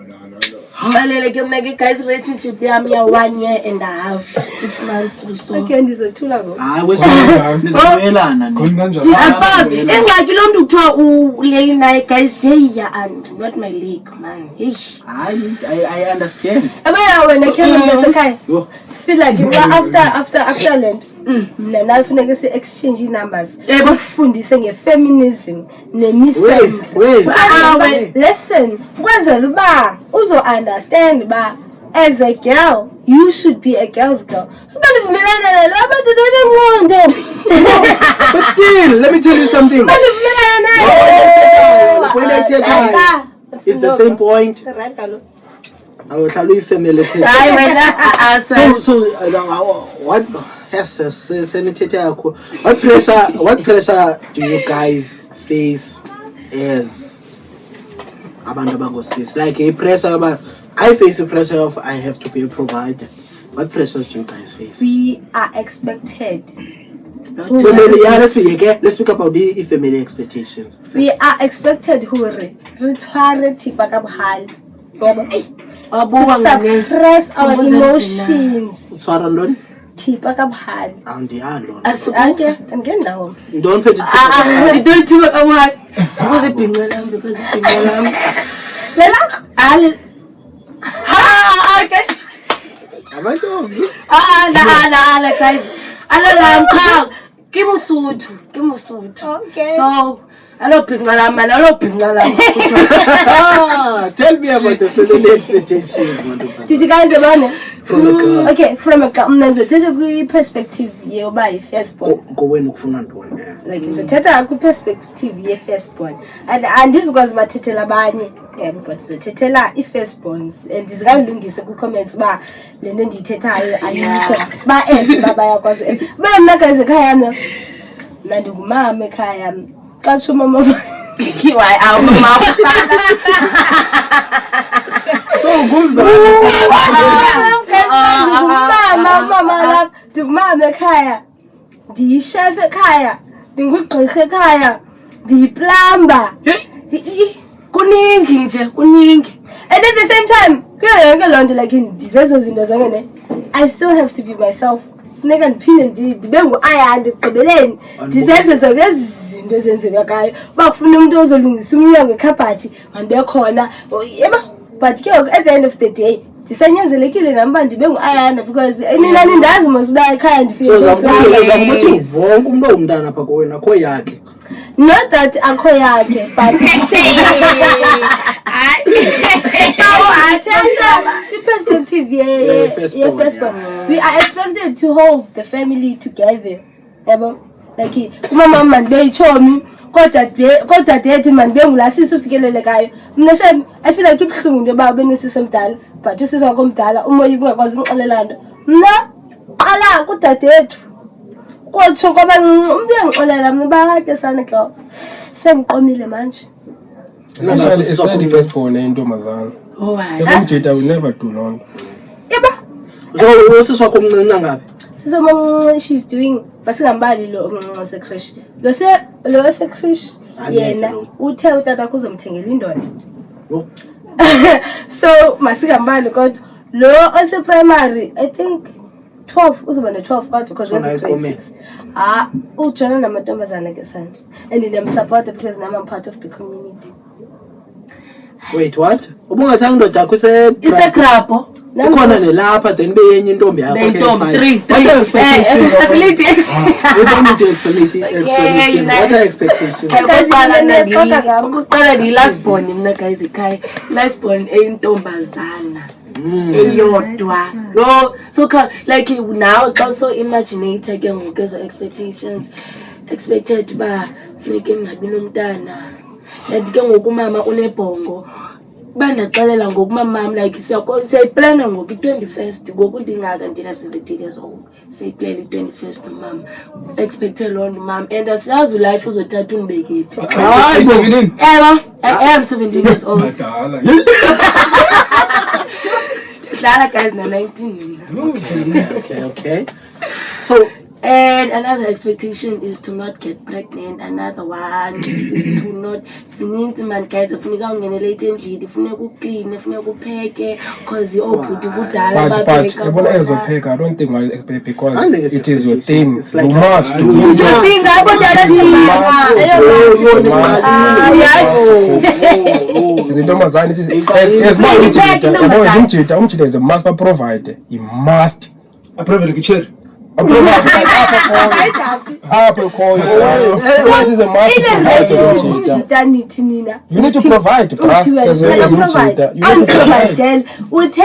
B: Balele ke mna ke guys relationship yami ya 1 year and a half, 6 months or so.
A: Okay ndizothula ngoku.
C: hayi wesizobuyelana
D: Kanjani?
B: Asazi engxaki lo muntu kuthiwa uleli naye guys yeah and not my league man. Hey.
C: I understand.
A: Abaya wena Kevin besekhaya.
C: Yo.
A: Feel like after lent. Mna nawe funeka si exchange numbers. Bakufundise ngefeminism nemisem.
C: Wait.
A: Listen, kwenzela uba uzo understand ba as a girl you should be a girl's girl. So banivumelana lo abantu ngemondo.
C: But still, let me tell you something.
A: Banivumelana
C: When I tell her, it's the same point.
A: Right kalo.
C: I will tell you family.
B: Hayi wena
C: So what what pressure do you guys face as abantu abangosisi? Like a pressure about I face a pressure of I have to be a provider. What pressures do you guys face?
A: We are expected.
C: Family, yeah, let's speak about the family expectations.
A: We are expected hore re tshware thipa ka bohale. To suppress our emotions.
C: Utshwara ntoni?
A: Thipa ka bohale.
C: Andiyalo.
A: Ake angenawo.
C: Don't put it.
B: Don't do it what? Because ibhinqa lami because ibhinqa lami.
A: Lela
B: Ale. Ha, guys.
C: Amantombi.
B: Ala guys. Ala lamkha. Ke Mosotho.
A: Okay.
B: So, alo bhinqa lami.
C: Tell me about the family expectations, Mantombi.
A: Did you guys ever
C: From a girl.
A: Okay, from a girl. Mna ngizothetha kwi-perspective yoba yi-firstborn.
C: Ngowenu ufuna ntoni?
A: Like ngizothetha kwi-perspective ye-firstborn. And andizokwazi bathethela abanye. Yebo, but ngizothetela i-firstborns. And ndizikandilungise kwi-comments ba le nto ndiyithethayo ayikho. Ba-add uba bayakwazi. Ba mna guys ekhaya yam. Mna ndingumama ekhaya yam. Xa kutsho umama
B: Why mama.
C: So ngumzali.
A: Mama ndingumama ekhaya, ndiyishef ekhaya, ndingugqirha ekhaya, ndiyiplamba.
B: Kuningi.
A: And at the same time, kuyo yonke loo nto like ndizezo zinto zonke ne, I still have to be myself. Funeka ndiphinde ndibe ngu-aya ndigqibeleni ndizenze zonke ezi zinto ezenzekakayo. Uba kufuna umuntu ozolungisa umnyango ekhabhathi mandibe khona. Yeba, but ke at the end of the day ndisanyanzelekile nam uba ndibe ngu-ayana because nina nindazi mos uba ekhaya ndifike
C: Zakuthi wonke umuntu ongumntana apha kowena akho yakhe.
A: not that akho yakhe but i-perspective ye-firstborn. We are expected to hold the family together. Yabo, like umama mandibe yichomi kodwa dethi mandibe ngulasisi ufikelelekayo. Mna shem I feel like ibuhlungu into yoba ube nosisi omdala but usisi wakho omdala umoya kungakwazi umxelela nto. Mna qala kudadethu kotsho kwabancinci umntu uyangixelela mna uba ke sana girl sendiqomile manje.
E: Especially firstborn intombazana.
B: Oh why?
E: Umjita will never do long.
A: Yebo,
C: So usisi wakho omncinci ngaphi?
A: sisomncinci she's doing basingambali lo omncinci wasekrish. Lo wasekrish yena uthe utata kuzomthengela indoda.
C: Yo.
A: So masingambali kodwa lo ose-primary I think 12 uzoba ne-12 kodwa because
C: Sona
A: grade
C: iqome.
A: 6. Ujona namantombazana ke sana and ndiyamsupporta because nam I'm part of the community.
C: Wait, what? Ubungathanga indoda yakho
B: Isegrabho.
C: ikhona nelapha then beyenye intombi yakho.
B: Beyintombi 3.
C: What are expectations?
B: Facility.
C: We don't need to explanation. What are expectations?
B: Ukuqala ndi-last born mna guys ekhaya. Last born eyintombazana. Eyodwa. Lo so like now xa so imaginator ke ngoku ezo expectations expected uba funeke ndingabi nomntana. And ke ngoku umama unebhongo bandaxelela ngoku mamam like siyayiplana ngoku i-21st ngoku ndingaka ndina 17 years old siyayiplana i-21st nomama expecte loo nto mam and asiyazi ulife uzothatha undibekisi. Ewa I am 17 years old. Kudala guys na 19.
C: Okay. So,
B: And another expectation is to not get pregnant. Another one is to not. Sininzi man guys ufuneka ungene late endlini, ufuneka uclean, ufuneka upheke because obhuti kudala
E: But
B: bapheka.
E: yabona ezopheka, I don't think I expect because
C: I think it's
E: it is your
C: expectation.
E: thing.
C: It's like
E: You must do it.
A: Zipinga hapo jana
E: Izintombazane umjida is a must baprovide. You must
D: Approve the chair.
E: apho khoyo. It is a must.
A: umjitanithi nina
E: You need to provide, bruh.
A: Uthi
E: As
A: wena
E: a umjida, you need to provide.
A: andiprovide uthe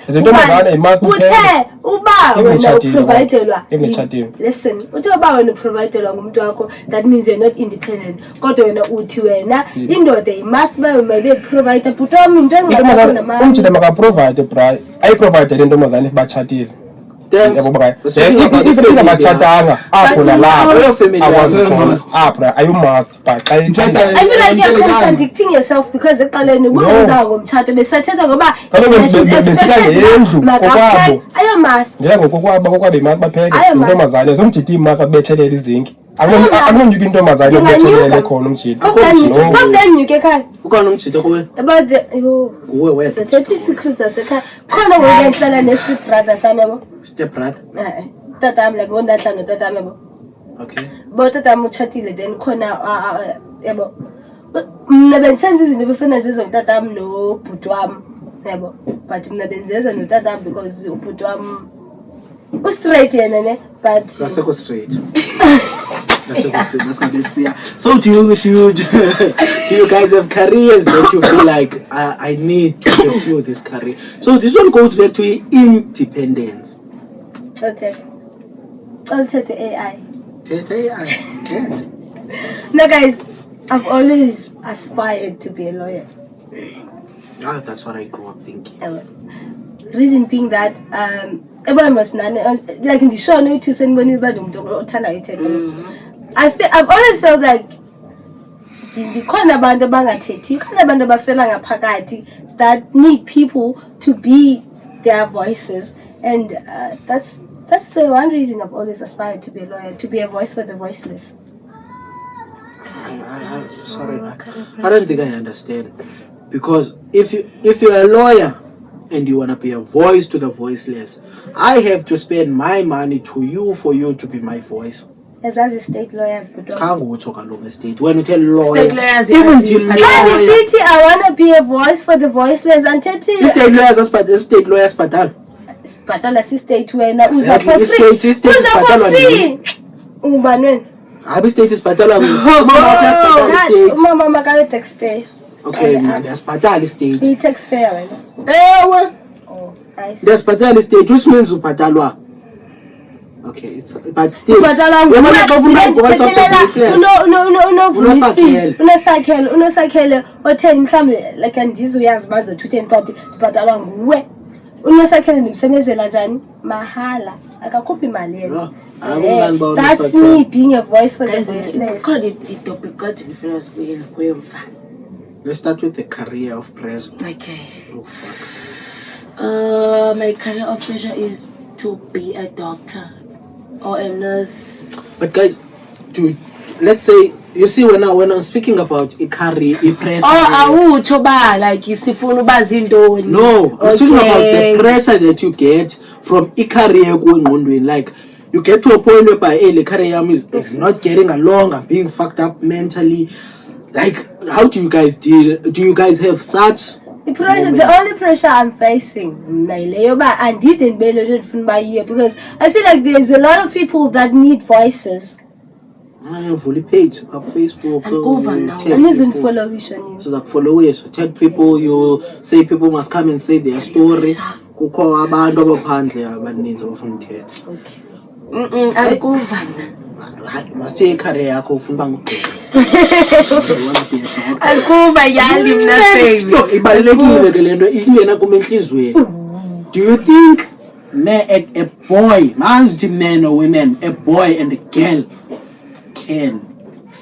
E: Izintombazane you must
A: uthe
E: provide.
A: uba wena
E: Emitshatweni,
A: uprovidelwa
E: emitshatweni.
A: listen uthe uba wena uprovidelwa ngumuntu wakho, that means you're not independent, kodwa wena uthi wena indoda imust uba mabe provide bhuti wami into engakho namama
E: Umjida makaprovide, bruh. Ayiprovide le ntombazane batshatile. Yabo baka. If abatshatanga apho nalapho akwazi khona apho ayu must but xa
A: I feel like you're contradicting yourself because eqaleni ubungaza ngomtshato besathetha ngoba ayo must
E: njela ngokokwabo kokwabe must bapheke
A: Ayo, must.
E: intombazane somjida imaka kubethelele izinki akunyuka intombazane kubethelele khona umjida
A: kokunyuke ekhaya
C: ukhona umjida kuwe?
A: about the yo
C: Kuwe wethu.
A: zathetha ii-secrets zasekhaya khona ngokuyahlala ne-step brother sami yabo
C: Step brother.
A: tata wami like ngondahlala notata wami yabo
C: Okay.
A: bo tata wami utshatile then khona yabo mna bendisenza izinto befana zizo ngutata wami nobhuti wami yabo but mna benzenza notata wami because ubhuti wami ustraight yena ne but
C: Kasekho straight. Kasekho straight. Masingabesiya. So do you guys have careers that you feel like I need to pursue this career? So this one goes back to independence.
A: I'll AI.
C: I get.
A: No guys, I've always aspired to be a lawyer.
C: That's what I grew up thinking.
A: Reason being that everyone was like in the show no to send money about I've always felt like ndikhona abantu abangathethi khona abantu abafela ngaphakathi that need people to be their voices, and that's the one reason I've always aspired to be a lawyer, to be a voice for the voiceless.
C: Sorry, I don't think I understand, because if you're a lawyer and you want to be a voice to the voiceless, I have to spend my money to you for you to be my voice.
A: As state lawyers, but
C: state. When you tell lawyer,
B: State lawyers,
C: even
B: yes,
C: till
B: yes.
A: city, I want to be a voice for the voiceless. And
C: state lawyers,
A: Patala state when uza
C: Exactly,
A: for
C: the
A: free.
C: state is patalwa nini?
A: Ubanwen.
C: Abi state is patalwa nini?
A: Mama makale taxpayer.
C: Okay, there's patal state.
A: He taxpayer wena.
C: Ewe.
A: Oh, I see.
C: There's patal state, which means upatalwa. Okay, it's but still.
A: Patala unosakhele otheni mhlambe like andizuyazi bazothi utheni but patalwa nguwe. Unosakhele nimsebenzela njani mahala akakhuphi imali yena. That's me being a voice for the voiceless.
C: Let's start with the career of press.
B: Okay.
C: Oh, fuck.
B: My career of pressure is to be a doctor or a nurse.
C: But guys, let's say, you see, when I'm speaking about a career, a press.
B: Oh, choba like isifuna ubazindoni.
C: No, I'm speaking about the pressure that you get from a career going. Like, you get to a point whereby the career is not getting along, I'm being fucked up mentally. Like, how do you guys deal? Do you guys have such?
A: The only pressure I'm facing, I didn't by year because I feel like there's a lot of people that need voices.
C: I have fully page on Facebook.
B: And over now.
A: And isn't follow vision.
C: So like followers, so tag people, you say people must come and say their story. Kukho abantu abaphandle abaninzi abafuna uthetha.
B: Okay. Akuvana.
C: Must take career yakho ufuna ngugqirha.
B: Akuva yali mna baby.
C: So ibalekile ke lento ingena kumenhlizweni. Do you think a boy, man or women, a boy and a girl can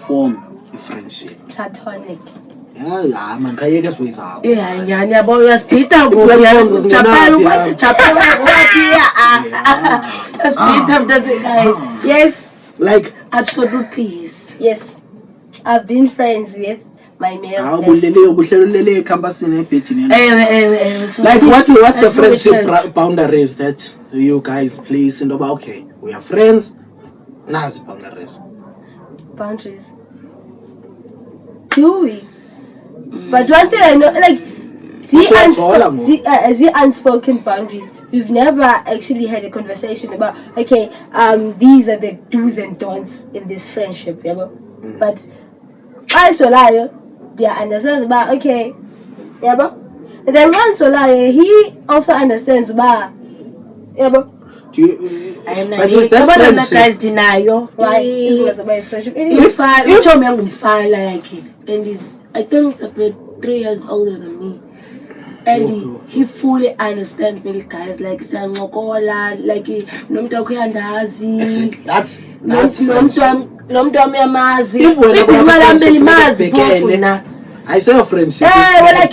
C: form a friendship?
A: Platonic.
C: Yeah, man, kayeke siwezakho.
B: Yeah, nyani yabo uyasipita uyachapela guys. Yes,
A: like
B: absolutely.
A: Yes, I've been friends with my male.
C: Like what's the friendship boundaries that you guys place in about? Okay, we are friends. Now it's boundaries.
A: Boundaries. Do we? But one thing I know, like the unspoken boundaries. We've never actually had a conversation about okay, these are the do's and don'ts in this friendship, yeah. But also like they understands about okay, yeah. And then also like he also understands about yeah.
C: Do you?
B: I am not guys denial.
A: Why? It was about friendship.
B: If I told me I'm gonna file like it, and he's I think it's about 3 years older than me. And he fully understands me, guys. Like, Sangokola, like, Nomta Kuyandazi.
C: That's
B: Nomta Yamazi.
C: I say a friendship.
B: Like,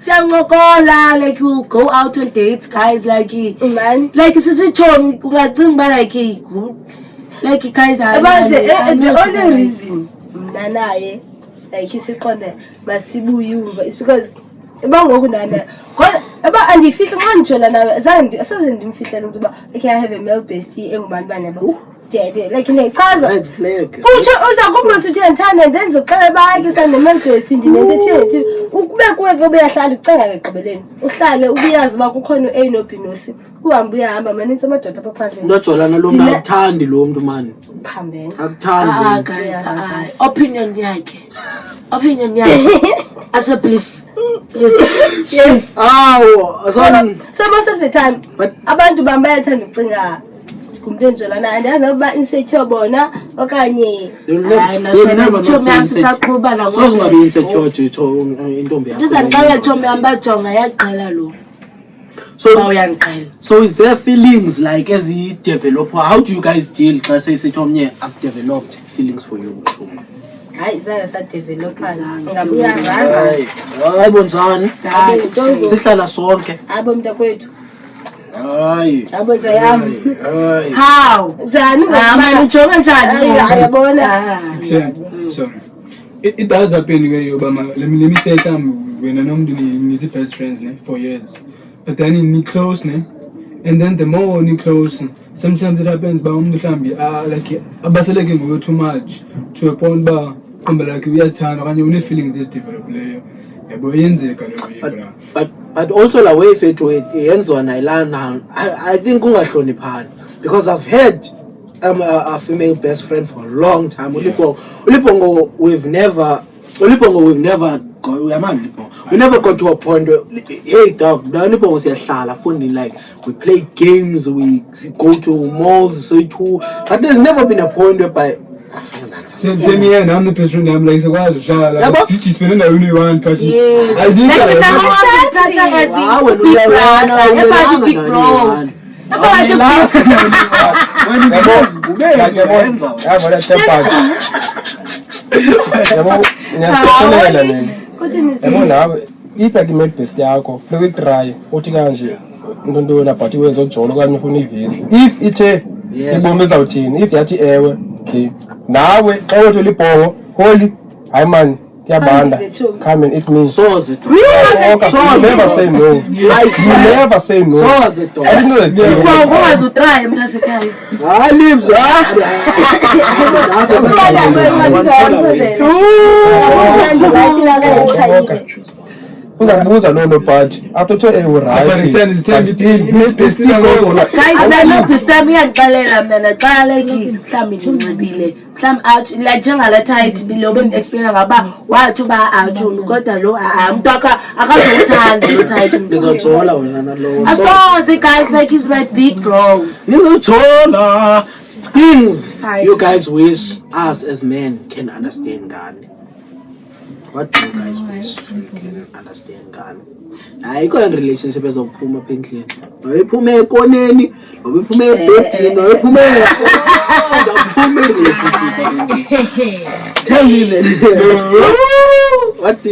B: Sangokola, like, we'll go out on dates, guys. Like,
A: man,
B: like, it's a chon, like, guys are
A: about the only reason, Nana, like, you said, Masibu, you, it's because. About and if you want to okay, I have a male bestie like in a car red flag. And then so bag is on the male bestie in the
B: opinion as a belief.
A: Yes.
C: Oh,
A: so most of the time, but abantu bambaya thanda ukucinga kumndenjolana and azoba insecure bona okanye
C: sozingabe insecure intombi
B: yakho.
C: So is there feelings like as he develop? How do you guys deal? Let's say I've developed feelings for you.
A: Hayi zaka develop
C: bonzani sihlala sonke
A: abo mntakwethu
C: hayi
A: abo nje yami
B: how
A: njani
B: manje ujonga njani
A: uyabona
D: so it does happen when Obama let me say when I normally need best friends for years but then in close and then the more you close sometimes it happens by like abaseleke ngoku too much to a point ba like uyathanda okanye une feelings develop leyo yabo yenzeka leyo
C: but also la way fethu yenziwa nayilana I think ungahloniphani because I've had a female best friend for a long time ulipongo we've never got we never got to a point where hey dog ulipongo siyahlala funding like we play games we go to malls so too but there's never been a point where
D: Same here, I'm the person. I'm like, so why is it? She's spending only one person.
B: Yes.
D: I did if I can make this yakho we try uthi kanje ntondona but wezojolo kanye ufuna ivisi if ithe ibombe zawuthini if yathi ewe okay nawe xa uthi libhongo holy hayi man kuyabanda come and eat me
C: so is it
D: never say no you never say no
C: so is it
D: I didn't know that
B: ungazi utry mntasekhaya
C: lives
E: uzabuza lolo but after right
B: guys iyandixelela mna xa like mhlawumbi ndinxibile mhlawumbi like njengala tight bilobe explain ngaba wathi uba awuthuni kodwa lo umntu akazothanda lo tight
C: ndizojola wena nalowo
B: asoze guys like he's my big bro
C: nizojola things you guys wish us as men can understand God. What do you guys wish you can understand God? Ayikho in relationship ezokuphuma apha endlini. Awuyiphuma ekoneni, awuyiphuma ebedini, awuyiphuma relationship. Tell me then. what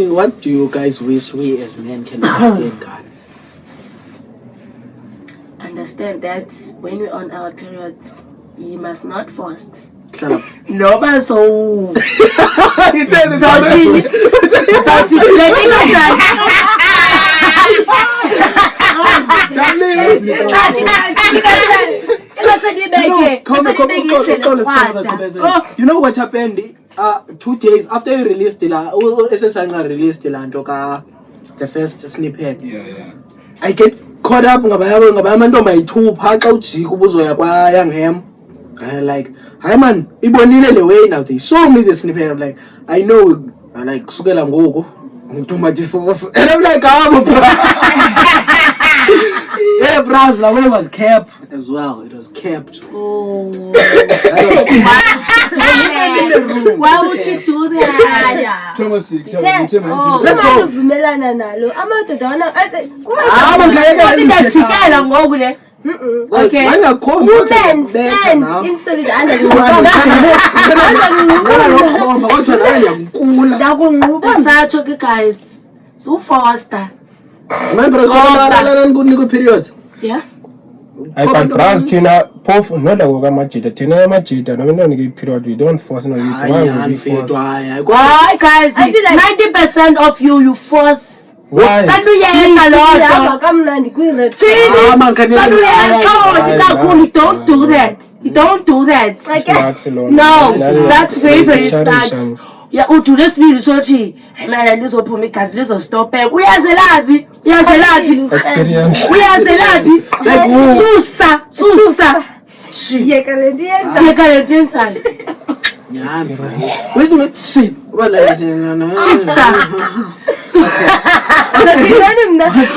C: do you guys wish we as men can understand, God?
B: Understand that when we're on our periods, you must not fast.
C: Shut up.
B: No, but so.
C: You tell me you know what happened? 2 days after you released the first snippet.
D: Yeah.
C: I get caught up ngabantu bayithupha xa ujika ubuzoya kwa Young Ham. I'm like, hi man, ibonile le way now. They show me the snippet. I'm like, I know, I'm like, sukela ngoku too much sauce. And I'm like, bro. Yeah, bros, the way was kept as well. It was kept.
B: Oh.
A: Why would you do that?
D: Thomas, let's go.
B: Okay.
A: Women stand in solidarity.
B: Guys, so faster.
C: Period.
B: Yeah.
E: I can browse Tina Puff, not a Woga Machita, Tina Machita, no, period. We don't force no.
B: Why, guys? I feel like 90% of you force.
E: Why?
B: Don't do that. You don't do that. No, that's very, very smart. Yeah, to this video, so she, man, this will put me because this will stop him. We are the lobby. We are the lobby.
E: Experience.
B: We are the lobby. Like, Susa.
A: Yeah, Canadian.
C: Yeah, where's my shit? Well,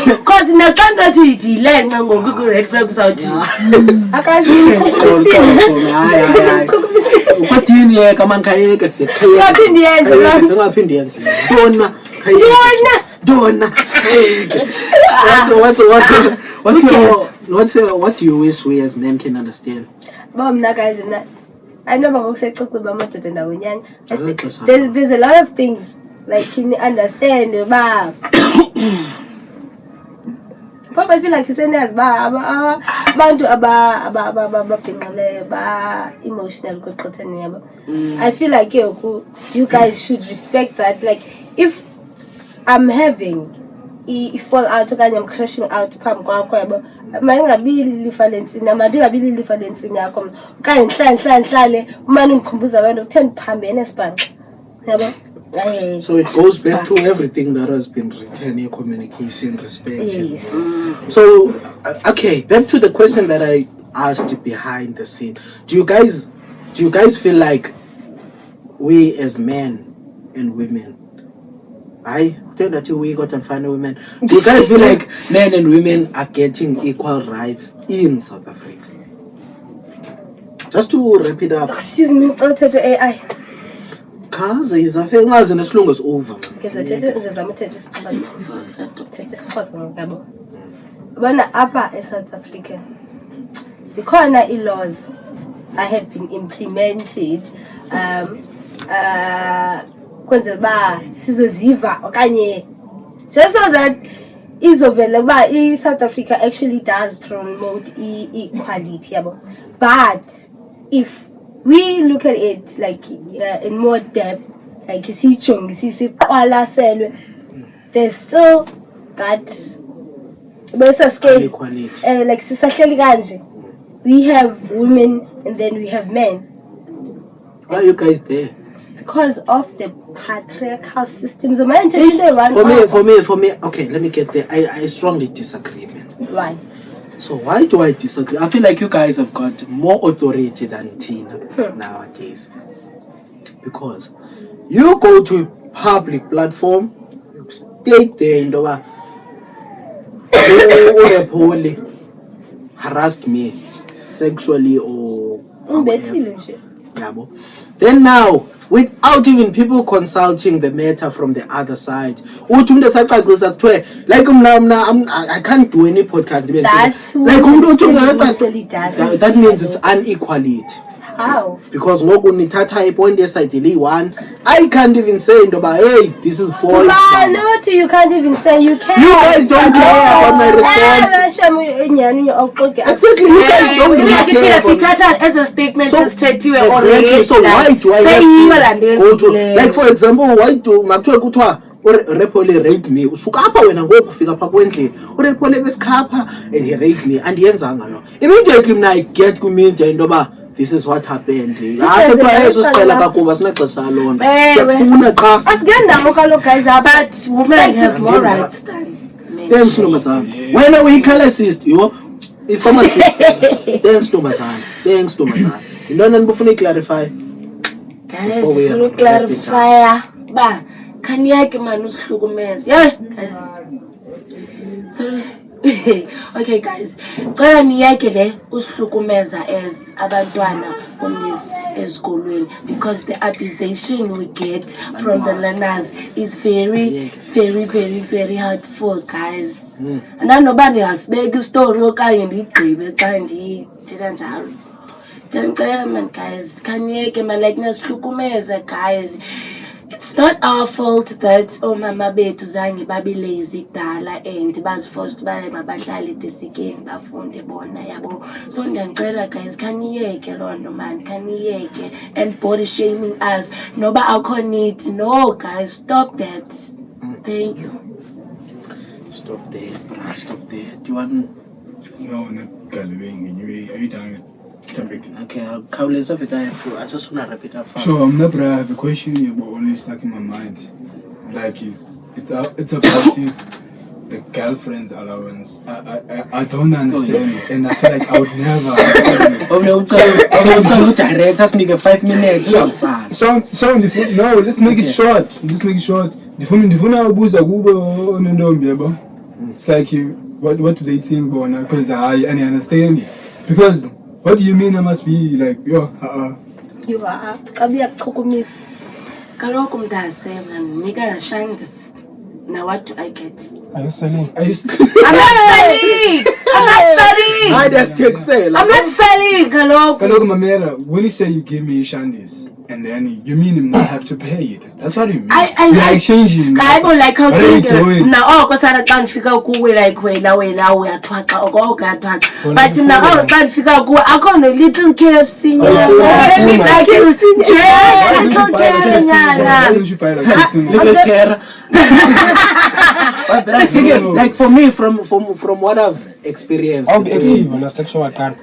B: because in the country, the land and go Google red flags out.
A: I can't
C: what do you need? Come on, Kayak. What do you wish we as men can understand?
A: Guys, I never say talk about matter now. There's a lot of things like can you understand, but I feel like it's as emotional. I feel like you guys should respect that. Like if I'm having fall out I'm crashing out mangabili difference namadingabili difference yakho kanye nhlanhla umane umkhumbuza abantu ukutheni phambene esibhanqa yabo.
C: So it goes back to everything that has been written in communication, respect.
A: Yes.
C: So okay, back to the question that I asked behind the scene. Do you guys feel like we as men and women, I tell that we got to find women. Do you guys feel like men and women are getting equal rights in South Africa? Just to wrap it up.
A: Excuse me, I'll tell the AI.
C: Cause is a thing as in as long as over.
A: Because I when upper in South Africa, the corner laws that have been implemented. Just so that South Africa actually does promote equality. But if we look at it like in more depth, like there's still that like we have women and then we have men.
C: Why are you guys there?
A: Because of the patriarchal systems. For
C: me, okay, let me get there. I strongly disagree, man.
A: Why?
C: So why do I disagree? I feel like you guys have got more authority than Tina nowadays. Because you go to a public platform, state there in the harassed me sexually or then now, without even people consulting the matter from the other side, like I can't do any podcast.
A: That's
C: like that means it's unequality.
A: How?
C: Because ngoku nithatha ipoint yeside one, I can't even say ndoba hey this is false.
A: Man, what you can't even say you can.
C: You guys don't care about my response. Exactly, you guys don't care about
B: Sithatha as a statement esithethiwe
C: exactly. So why do I have to go to, like for example, why do makuthiwe kuthiwa uRepole raped me, usuka apha wena ngoku ufika apha kwendlela uRepole besikhapha and he raped me andiyenzanga no. Immediately mna I get kumedia intoba this is what happened. Eso sicela kakuba sinaxesha lona. Siyafuna xa
A: asigendawo kaloku guys,
B: but women have more rights than men.
C: thanks ntombazana. Wena uyi-classist yo i-pharmacist. Thanks ntombazana. Yintoni nibufuna i-clarify?
B: Guys, ufuna uklarifya ba khaniyeke mani usihlukumeze. Yeah, guys. Sorry. Okay guys, cela niyeke le usihlukumeza as abantwana omnis ezikolweni, because the accusation we get from the learners is very hurtful guys. Nanoba ndiyasibeka istory okanye ndigqibe xa ndithetha njalo. Ndicela man guys, khaniyeke man, like nasihlukumeza guys. It's not our fault that omama bethu zange babe lazy kudala and baziforced bale mabahlale edesikeni bafunde bona yabo. So ndiyacela guys, khaniyeke loo nto man, khaniyeke and body shaming us noba akho need. No guys, stop that. Thank you.
C: Stop there, bruh, stop there. Do you want?
D: No, not Galwing. Are you done with topic?
C: Okay, I'll khawuleza vita yafu. I just want to repeat that fast.
D: So I'm not, bro. I have a question here, but only stuck in my mind. Like it's about you, the girlfriend's allowance. I don't understand it, and I feel like I would never understand it.
C: Oh, direct us nigga 5 minutes.
D: No, let's make it short. Ndifuna ubuza kubo onendombi yabo. It's like what do they think bona? Because I understand it. Because what do you mean I must be like yo?
A: You are kabiya kuchukumisa.
B: Kaloku mntase man, nika shanks. Now what do I get?
E: Are you selling?
B: I'm not selling.
C: I just take sale.
B: I'm not selling, kaloku.
D: Kaloku Mamela, when you say you give me shandis, and then you mean you not have to pay it. That's what you mean. You're exchanging.
B: I don't like how
D: what are you doing?
B: now kusara xa ndifika kuwe like wena uyathwaxa oko uyathwaxa, but now xa ndifika kuwe akho no little KFC nyana.
C: Little care. But that's again, like for me, from what I've experienced.
E: I'll be active on a sexual account.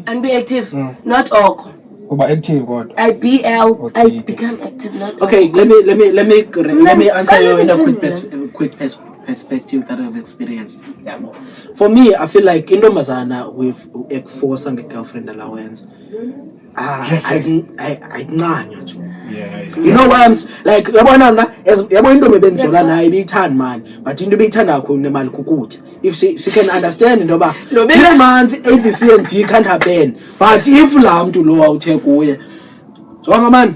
B: And be active, not oko.
E: But active, God.
B: I
E: Okay.
B: become active, not
C: Okay, let me answer you in a quick perspective that I've experienced. Yeah, for me, I feel like in Domazana with force and girlfriend allowance. I you know why I'm like yabona into mebenzola nayo ibithanda man, but into beyithanda kakhulu nemali kukutya. If she can understand ndoba this month ABC and D can't happen, but if la mntu lo awuthe kuye jonga man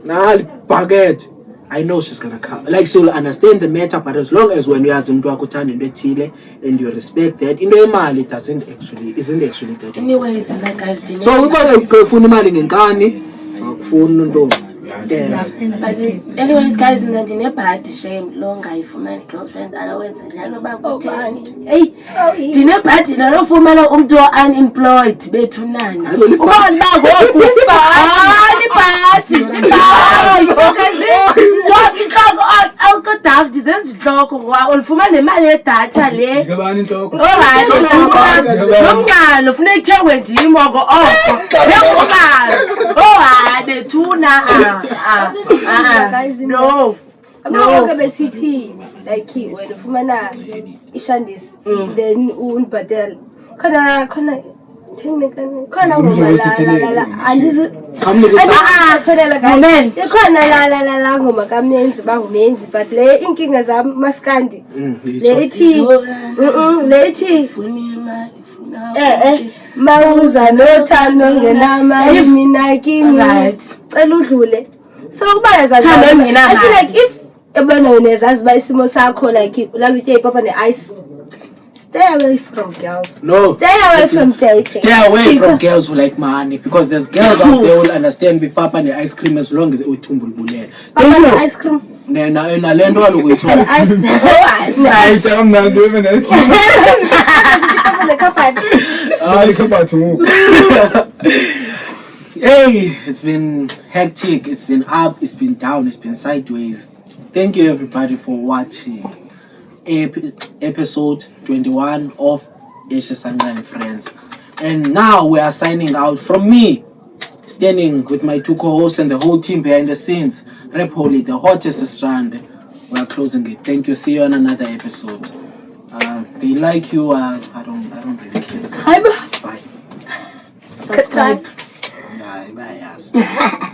C: nali bucket, I know she's gonna come. Like she'll understand the matter, but as long as when you ask him to akuthanda into ethile and you respect that, into imali isn't actually that.
B: Anyways, like guys,
C: So uba ufuna imali ngenkani akufuni ntombi.
B: But anyways guys, mna ndinebhadi shame lo ngayifumani girlfriend allowance njalo bakutheni. Hey, ndinebhadi nalofumana umntu unemployed bethu nani. Uba ndibangoku ibhasi. Alkodaf ndizenza intloko ngoba ulifumana nemali yedatha le.
D: Ngabani inhloko?
B: Nomngalo funeka ithengwe ndim oko oko. Nomngalo bethuna. No.
A: Abonke besithi like wena ufumana ishandisi then unibhadela khona technically khona ngoma la andizi thelela guys ikhona la ngoma kamenzi bangumenzi, but le inkinga zami maskandi le ithi mawuza nothando ngenama mina kimi cela udlule. So kuba yazazi I feel like if ebona unezazi ba isimo sakho like ulalutye ipapa ne ice Stay away from girls.
C: No.
A: Stay away from dating.
C: Stay away from girls who like money, because there's girls out there who will understand with papa and the ice cream as long as it will tumble bullet.
A: Papa, ice cream.
C: Na lento kaloku
A: And
C: ithiwa
A: ice
D: Hayi kamnandi wena nesi.
A: Papa, the cupboard.
D: Hayi khabathu ngoku.
C: Hey, it's been hectic, it's been up, it's been down, it's been sideways. Thank you everybody for watching episode 21 of Yeshesanga and Friends. And now we are signing out. From me, standing with my two co-hosts and the whole team behind the scenes, Rep Holy, the hottest strand. We are closing it. Thank you. See you on another episode. They like you. I don't really care.
A: Hi,
C: Bye.
A: subscribe.
C: Bye. Bye. Yes.